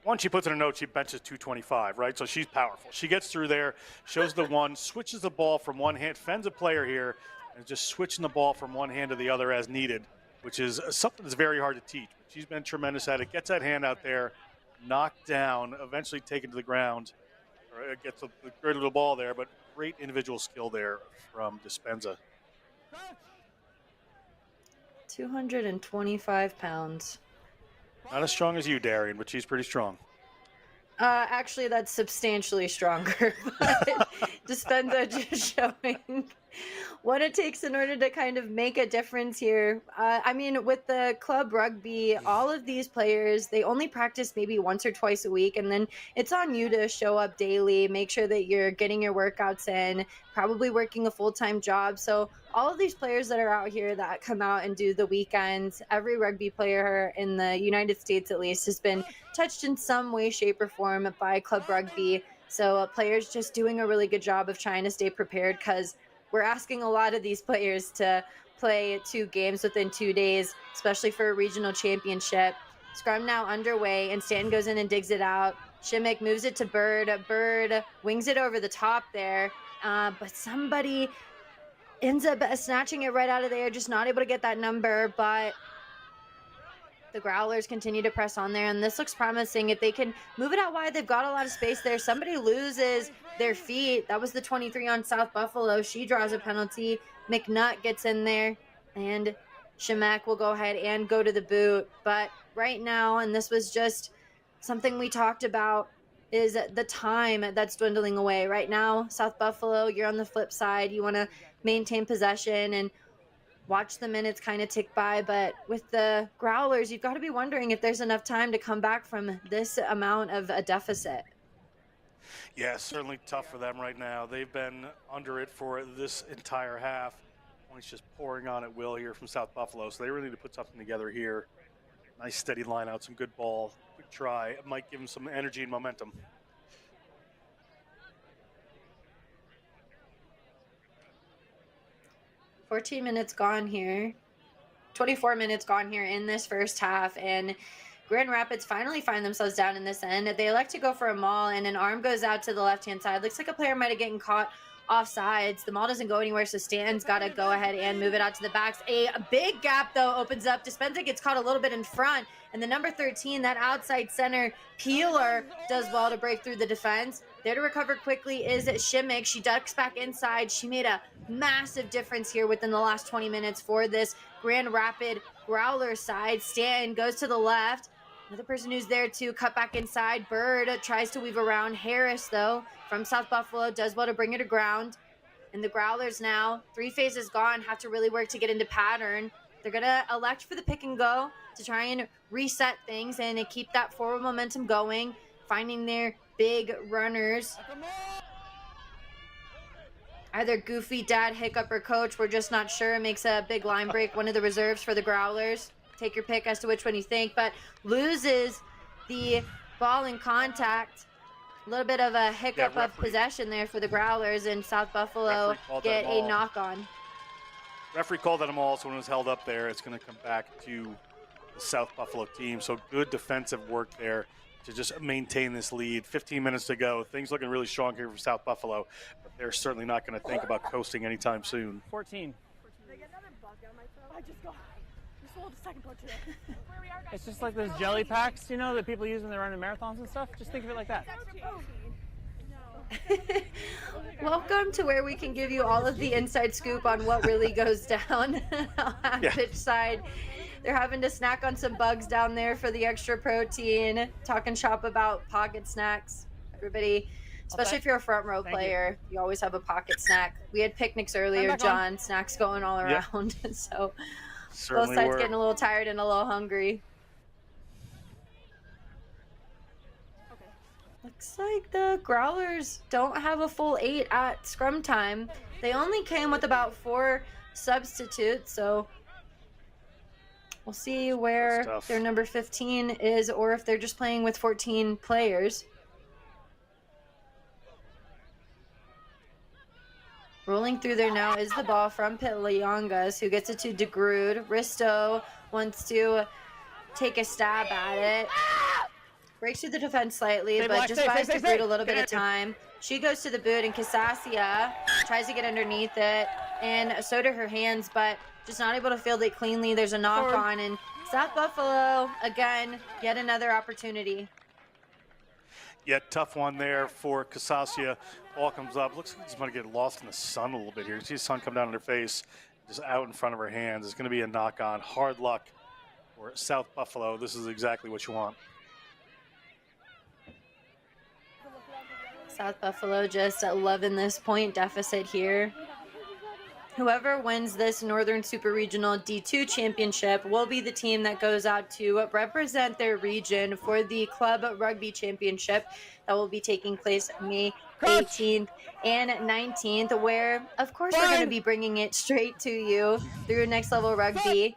once she puts in a note, she benches 225, right? So she's powerful. She gets through there, shows the one, switches the ball from one hand, fends a player here, and just switching the ball from one hand to the other as needed, which is something that's very hard to teach. But she's been tremendous at it. Gets that hand out there, knocked down, eventually taken to the ground. Or gets a great little ball there, but great individual skill there from Dispenza. 225 pounds. Not as strong as you, Darian, but she's pretty strong. Actually, that's substantially stronger. But Dispenza just showing what it takes in order to kind of make a difference here. I mean, with the club rugby, all of these players, they only practice maybe once or twice a week, and then it's on you to show up daily, make sure that you're getting your workouts in, probably working a full-time job. So all of these players that are out here that come out and do the weekends, every rugby player in the United States at least has been touched in some way, shape, or form by club rugby. So players just doing a really good job of trying to stay prepared, because we're asking a lot of these players to play 2 games within 2 days, especially for a regional championship. Scrum now underway, and Stanton goes in and digs it out. Shimmick moves it to Bird. Bird wings it over the top there, but somebody ends up snatching it right out of there, just not able to get that number, but the Growlers continue to press on there, and this looks promising. If they can move it out wide, they've got a lot of space there. Somebody loses their feet. That was the 23 on South Buffalo. She draws a penalty. McNutt gets in there, and Shemek will go ahead and go to the boot. But right now, and this was just something we talked about, is the time that's dwindling away. Right now, South Buffalo, you're on the flip side. You want to maintain possession and watch the minutes kind of tick by, but with the Growlers, you've got to be wondering if there's enough time to come back from this amount of a deficit. Yeah, certainly tough for them right now. They've been under it for this entire half. Points just pouring on at will here from South Buffalo, so they really need to put something together here. Nice steady line out, some good ball, quick try. It might give them some energy and momentum. 14 minutes gone here. 24 minutes gone here in this first half, and Grand Rapids finally find themselves down in this end. They elect to go for a maul, and an arm goes out to the left-hand side. Looks like a player might have gotten caught offsides. The maul doesn't go anywhere, so Stanton's got to go ahead and move it out to the backs. A big gap, though, opens up. Dispenza gets caught a little bit in front, and the number 13, that outside center, Peeler, does well to break through the defense. There to recover quickly is Shimmick. She ducks back inside. She made a massive difference here within the last 20 minutes for this Grand Rapid Growler side. Stanton goes to the left. Another person who's there to cut back inside. Bird tries to weave around. Harris, though, from South Buffalo, does well to bring her to ground. And the Growlers now, 3 phases gone, have to really work to get into pattern. They're going to elect for the pick and go to try and reset things and keep that forward momentum going, finding their big runners. Either Goofy, Dad, Hiccup, or Coach. We're just not sure. It makes a big line break. One of the reserves for the Growlers. Take your pick as to which one you think, but loses the ball in contact. A little bit of a hiccup of possession there for the Growlers, and South Buffalo get a knock on. Referee called that a maul, so when it was held up there, it's going to come back to the South Buffalo team. So good defensive work there to just maintain this lead. 15 minutes to go. Things looking really strong here for South Buffalo, but they're certainly not going to think about coasting anytime soon. 14. I just got. Just sold a second part today. Where we are, guys. It's just like those jelly packs, you know, that people use when they're running marathons and stuff. Just think of it like that. Welcome to where we can give you all of the inside scoop on what really goes down on pitch side. They're having to snack on some bugs down there for the extra protein, talking shop about pocket snacks. Everybody, especially if you're a front row player, you always have a pocket snack. We had picnics earlier, John, snacks going all around. So Certainly both sides were. getting a little tired and a little hungry. Looks like the Growlers don't have a full 8 at scrum time. They only came with about 4 substitutes, so we'll see where their number 15 is or if they're just playing with 14 players. Rolling through there now is the ball from Pitliongas, who gets it to DeGrood. Risto wants to take a stab at it. Breaks through the defense slightly, but just buys DeGrood a little bit of time. She goes to the boot, and Casasia tries to get underneath it, and so do her hands, but just not able to field it cleanly. There's a knock on, and South Buffalo, again, yet another opportunity. Yet tough one there for Casasia. Ball comes up. Looks like he's going to get lost in the sun a little bit here. You see the sun come down on her face, just out in front of her hands. It's going to be a knock on. Hard luck for South Buffalo. This is exactly what you want. South Buffalo just loving this point deficit here. Whoever wins this Northern Super Regional D2 Championship will be the team that goes out to represent their region for the Club Rugby Championship that will be taking place May 18th and 19th, where, of course, we're going to be bringing it straight to you through Next Level Rugby.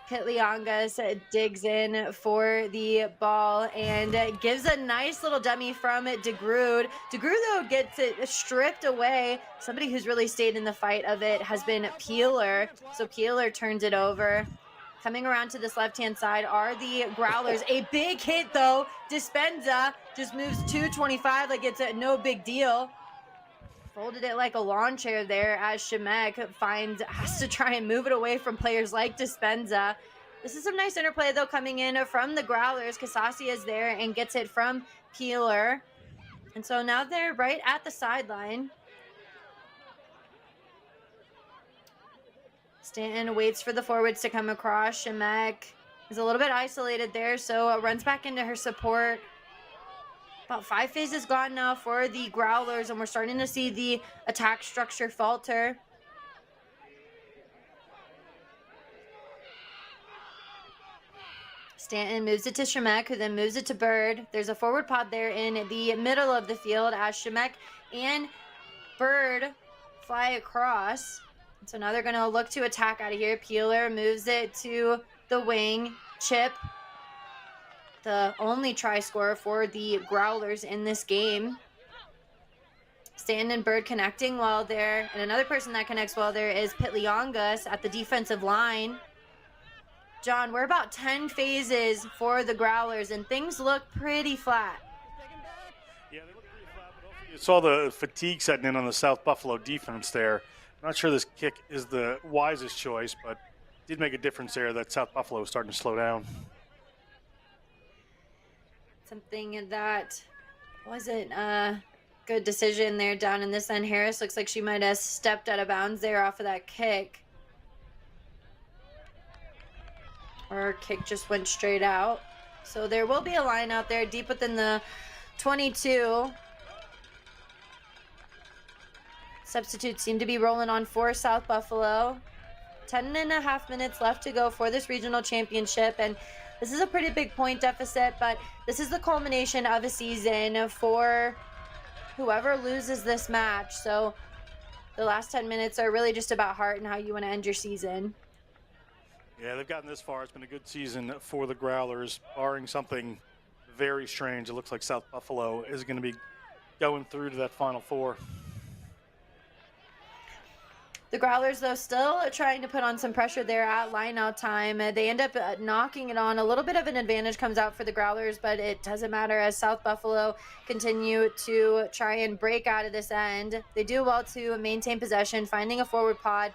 Pitliongas digs in for the ball and gives a nice little dummy from DeGrood. DeGrood, though, gets it stripped away. Somebody who's really stayed in the fight of it has been Peeler. So Peeler turns it over. Coming around to this left-hand side are the Growlers. A big hit, though. Dispenza just moves 225 like it's no big deal. Folded it like a lawn chair there as Shemek has to try and move it away from players like Dispenza. This is some nice interplay, though, coming in from the Growlers. Casasia is there and gets it from Peeler. And so now they're right at the sideline. Stanton waits for the forwards to come across. Shemek is a little bit isolated there, so runs back into her support. About 5 phases gone now for the Growlers, and we're starting to see the attack structure falter. Stanton moves it to Shemek, who then moves it to Bird. There's a forward pod there in the middle of the field as Shemek and Bird fly across. So now they're going to look to attack out of here. Peeler moves it to the wing. Chip, the only try scorer for the Growlers in this game. Stanton and Bird connecting while there, and another person that connects while there is Pitliongas at the defensive line. John, we're about 10 phases for the Growlers, and things look pretty flat. Yeah, they look pretty flat, but also you saw the fatigue setting in on the South Buffalo defense there. I'm not sure this kick is the wisest choice, but did make a difference there that South Buffalo was starting to slow down. Something that wasn't a good decision there down in this end. Harris looks like she might have stepped out of bounds there off of that kick. Or her kick just went straight out. So there will be a line out there deep within the 22. Substitutes seem to be rolling on for South Buffalo. 10.5 minutes left to go for this regional championship, and this is a pretty big point deficit, but this is the culmination of a season for whoever loses this match. So the last 10 minutes are really just about heart and how you want to end your season. Yeah, they've gotten this far. It's been a good season for the Growlers, barring something very strange. It looks like South Buffalo is going to be going through to that Final Four. The Growlers, though, still trying to put on some pressure there at line-out time. They end up knocking it on. A little bit of an advantage comes out for the Growlers, but it doesn't matter as South Buffalo continue to try and break out of this end. They do well to maintain possession, finding a forward pod,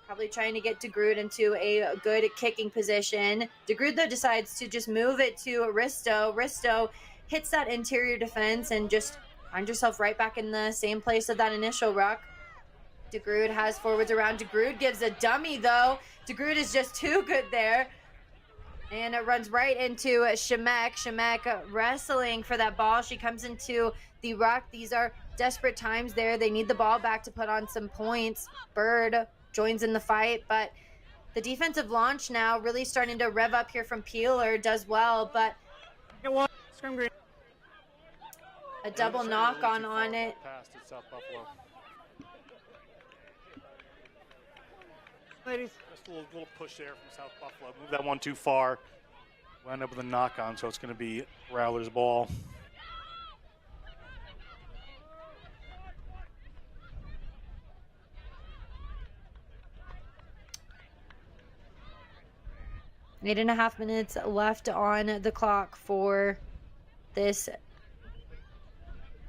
probably trying to get DeGrood into a good kicking position. DeGrood, though, decides to just move it to Risto. Risto hits that interior defense and just finds yourself right back in the same place of that initial ruck. DeGrood has forwards around. DeGrood gives a dummy, though. DeGrood is just too good there. And it runs right into Shemek. Shemek wrestling for that ball. She comes into the ruck. These are desperate times there. They need the ball back to put on some points. Bird joins in the fight, but the defensive launch now really starting to rev up here from Peeler. Does well, but a double knock on it. Past at South Buffalo. Ladies. Just a little push there from South Buffalo. Move that one too far. Wound up with a knock on, so it's going to be Growlers' ball. Eight and a half minutes left on the clock for this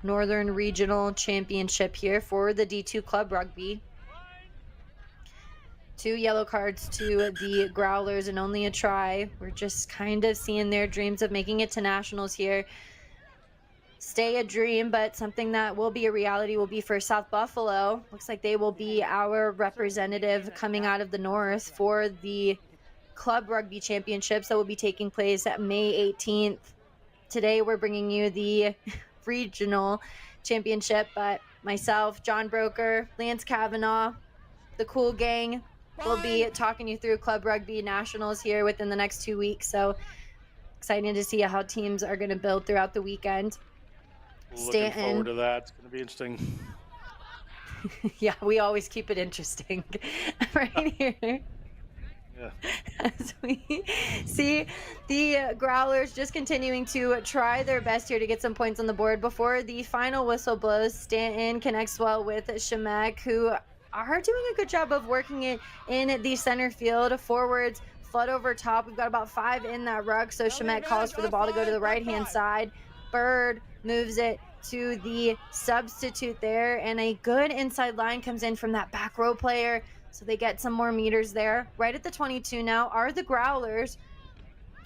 Northern Regional Championship here for the D2 Club Rugby. 2 yellow cards to the Growlers and only a try. We're just kind of seeing their dreams of making it to nationals here stay a dream, but something that will be a reality will be for South Buffalo. Looks like they will be our representative coming out of the north for the Club Rugby Championships that will be taking place at May 18th. Today we're bringing you the regional championship, but myself, John Broker, Lance Kavanaugh, the Cool Gang will be talking you through Club Rugby Nationals here within the next 2 weeks. So exciting to see how teams are going to build throughout the weekend. Looking forward to that. It's going to be interesting. Yeah, we always keep it interesting right here. Yeah. As we see the Growlers just continuing to try their best here to get some points on the board before the final whistle blows. Stanton connects well with Shemek, who are doing a good job of working it in the center field. Forwards flood over top. We've got about 5 in that ruck, so Shemek calls for the ball to go to the right-hand side. Bird moves it to the substitute there, and a good inside line comes in from that back row player, so they get some more meters there. Right at the 22 now are the Growlers.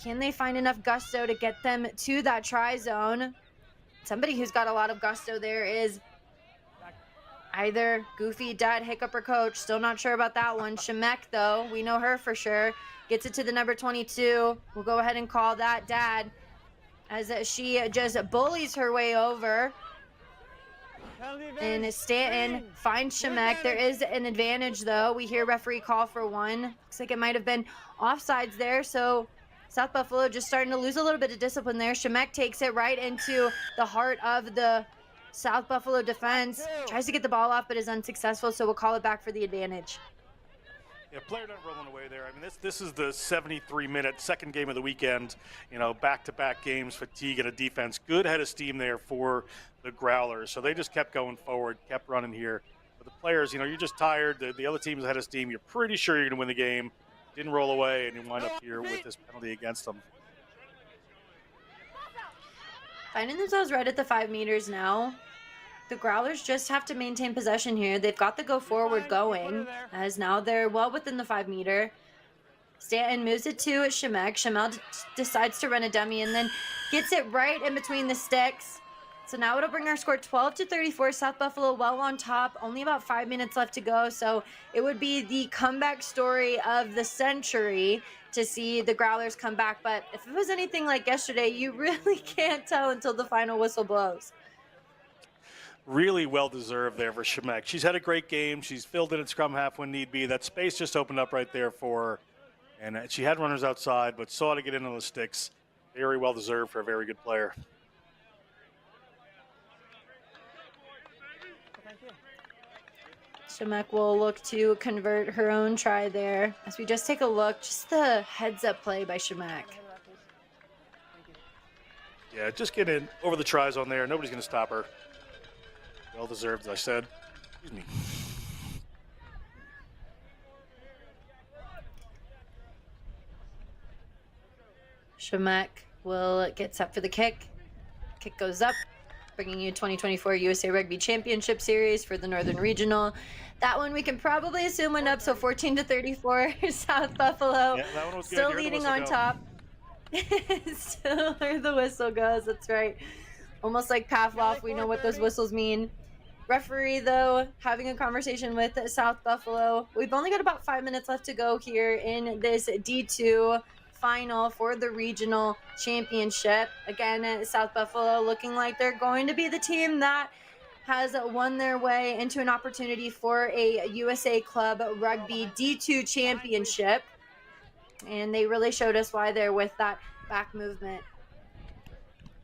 Can they find enough gusto to get them to that try zone? Somebody who's got a lot of gusto there is either Goofy, Dad, Hiccup, or Coach. Still not sure about that one. Shemek, though, we know her for sure. Gets it to the number 22. We'll go ahead and call that Dad, as she just bullies her way over. And Stanton finds Shemek. There is an advantage, though. We hear referee call for one. Looks like it might have been offsides there, so South Buffalo just starting to lose a little bit of discipline there. Shemek takes it right into the heart of the South Buffalo defense. Tries to get the ball off, but is unsuccessful, so we'll call it back for the advantage. Yeah, player not rolling away there. I mean, this is the 73-minute second game of the weekend. You know, back-to-back games, fatigue, and a defense. Good head of steam there for the Growlers. So they just kept going forward, kept running here. But the players, you know, you're just tired. The other team's ahead of steam. You're pretty sure you're going to win the game. Didn't roll away, and you wind up here with this penalty against them. Finding themselves right at the 5 meters now. The Growlers just have to maintain possession here. They've got the go forward going, as now they're well within the 5 meter. Stanton moves it to Shemek. Shemek decides to run a dummy and then gets it right in between the sticks. So now it'll bring our score 12-34. South Buffalo well on top. Only about 5 minutes left to go. So it would be the comeback story of the century to see the Growlers come back. But if it was anything like yesterday, you really can't tell until the final whistle blows. Really well-deserved there for Shemek. She's had a great game. She's filled in at scrum half when need be. That space just opened up right there for her. And she had runners outside, but saw to get in on the sticks. Very well-deserved for a very good player. Shemek will look to convert her own try there. As we just take a look, just the heads-up play by Shemek. Yeah, just get in over the try zone there. Nobody's going to stop her. Well deserved, as I said. Excuse me. Shemek will get set for the kick. Kick goes up, bringing you 2024 USA Rugby Championship Series for the Northern Regional. That one we can probably assume went up, so 14-34 South Buffalo. Yeah, that one was good. Still You heard the leading whistle on go. top. Still where the whistle goes, that's right. Almost like Pavlov, we know what those whistles mean. Referee, though, having a conversation with South Buffalo. We've only got about 5 minutes left to go here in this D2 final for the regional championship. Again, South Buffalo looking like they're going to be the team that has won their way into an opportunity for a USA Club Rugby D2 championship. And they really showed us why they're with that back movement.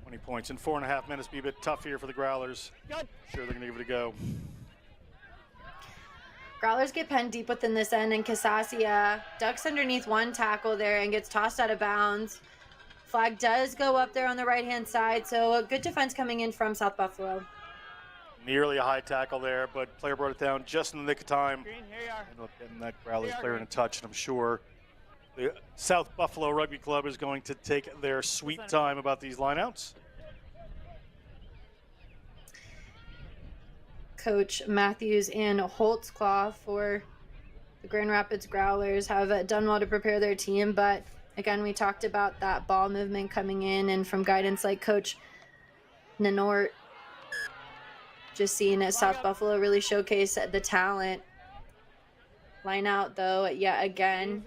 20 points in 4.5 minutes. Be a bit tough here for the Growlers. Sure, they're going to give it a go. Growlers get penned deep within this end, and Casasia ducks underneath one tackle there and gets tossed out of bounds. Flag does go up there on the right-hand side, so a good defense coming in from South Buffalo. Nearly a high tackle there, but player brought it down just in the nick of time. Green, here you are. Ended up getting that Growlers player in a touch, and I'm sure the South Buffalo Rugby Club is going to take their sweet time about these lineouts. Coach Matthews and Holtzclaw for the Grand Rapids Growlers have done well to prepare their team, but again, we talked about that ball movement coming in, and from guidance like Coach Nanort, just seeing South Buffalo really showcase the talent. Line out, though, yet again.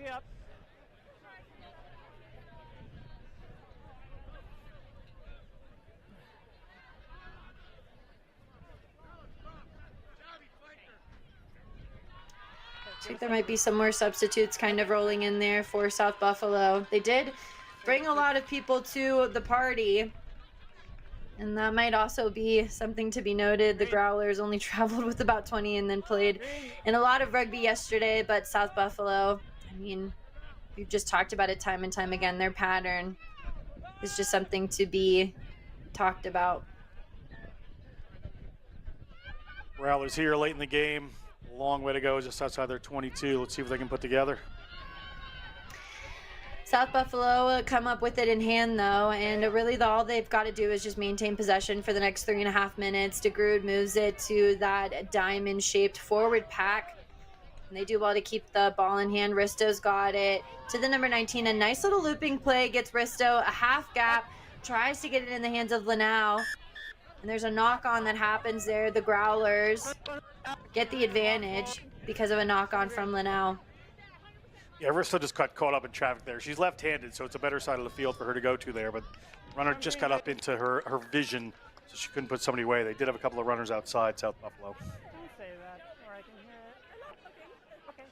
I think there might be some more substitutes kind of rolling in there for South Buffalo. They did bring a lot of people to the party, and that might also be something to be noted. The Growlers only traveled with about 20 and then played in a lot of rugby yesterday, but South Buffalo, I mean, we've just talked about it time and time again. Their pattern is just something to be talked about. Growlers here late in the game. A long way to go, just outside their 22. Let's see what they can put together. South Buffalo come up with it in hand, though, and really all they've got to do is just maintain possession for the next 3.5 minutes. DeGrood moves it to that diamond-shaped forward pack, and they do well to keep the ball in hand. Risto's got it to the number 19. A nice little looping play gets Risto a half gap, tries to get it in the hands of Lanau, and there's a knock-on that happens there. The Growlers get the advantage because of a knock-on from Lanau. Yeah, Risto just got caught up in traffic there. She's left-handed, so it's a better side of the field for her to go to there, but runner just got up into her vision, so she couldn't put somebody away. They did have a couple of runners outside South Buffalo. Don't say that, or I can hear it. Okay,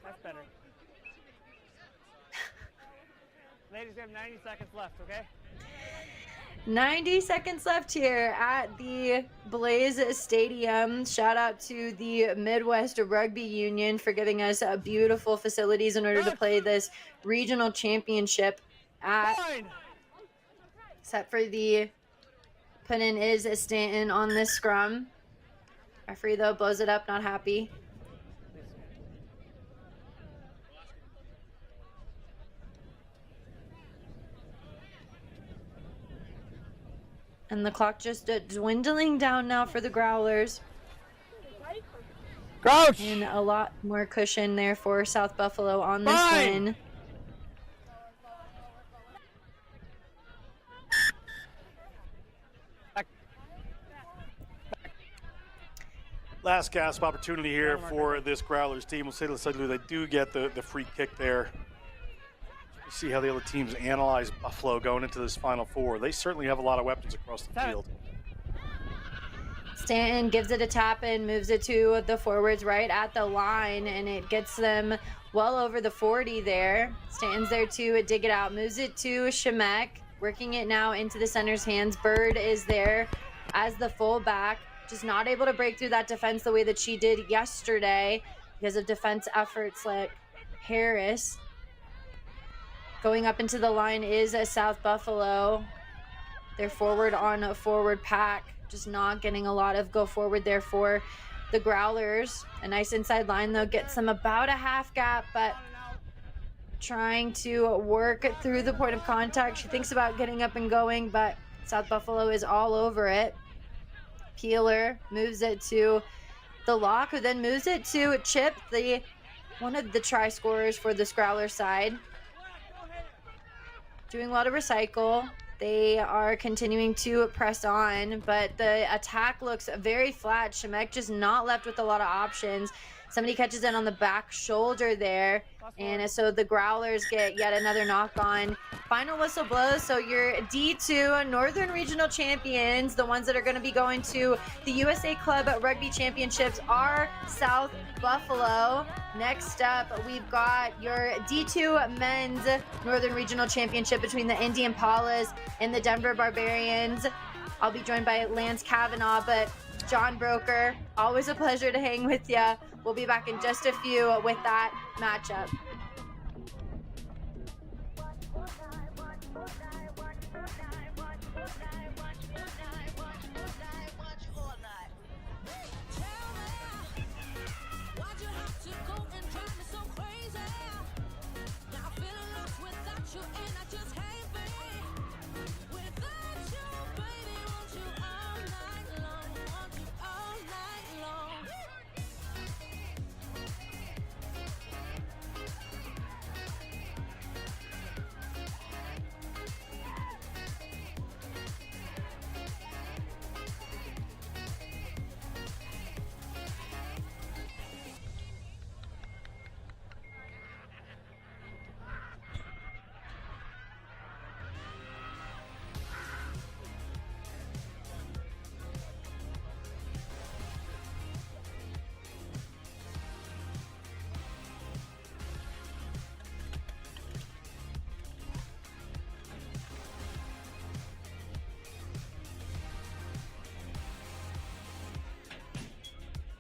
that's better. Ladies, we have 90 seconds left, okay? 90 seconds left here at the Blaze Stadium. Shout out to the Midwest Rugby Union for giving us beautiful facilities in order to play this regional championship at. Except for the put in is Stanton on this scrum. Referee, though, blows it up, not happy. And the clock just dwindling down now for the Growlers. Crouch! And a lot more cushion there for South Buffalo on this win. Last gasp opportunity here for this Growlers team. We'll say they do get the free kick there. See how the other teams analyze Buffalo going into this Final Four. They certainly have a lot of weapons across the field. Stanton gives it a tap and moves it to the forwards right at the line, and it gets them well over the 40 there. Stanton's there to dig it out, moves it to Shemek, working it now into the center's hands. Bird is there as the fullback, just not able to break through that defense the way that she did yesterday because of defense efforts like Harris. Going up into the line is a South Buffalo. They're forward on a forward pack. Just not getting a lot of go forward there for the Growlers. A nice inside line, though, gets them about a half gap, but trying to work through the point of contact. She thinks about getting up and going, but South Buffalo is all over it. Peeler moves it to the lock, who then moves it to Chip, one of the try scorers for the Scrowler side. Doing well to recycle. They are continuing to press on, but the attack looks very flat. Shemek just not left with a lot of options. Somebody catches in on the back shoulder there, and so the Growlers get yet another knock on. Final whistle blows, so your D2 Northern Regional Champions, the ones that are going to be going to the USA Club Rugby Championships, are South Buffalo. Next up, we've got your D2 Men's Northern Regional Championship between the Indy Impalas and the Denver Barbarians. I'll be joined by Lance Kavanaugh, but John Broker, always a pleasure to hang with you. We'll be back in just a few with that matchup.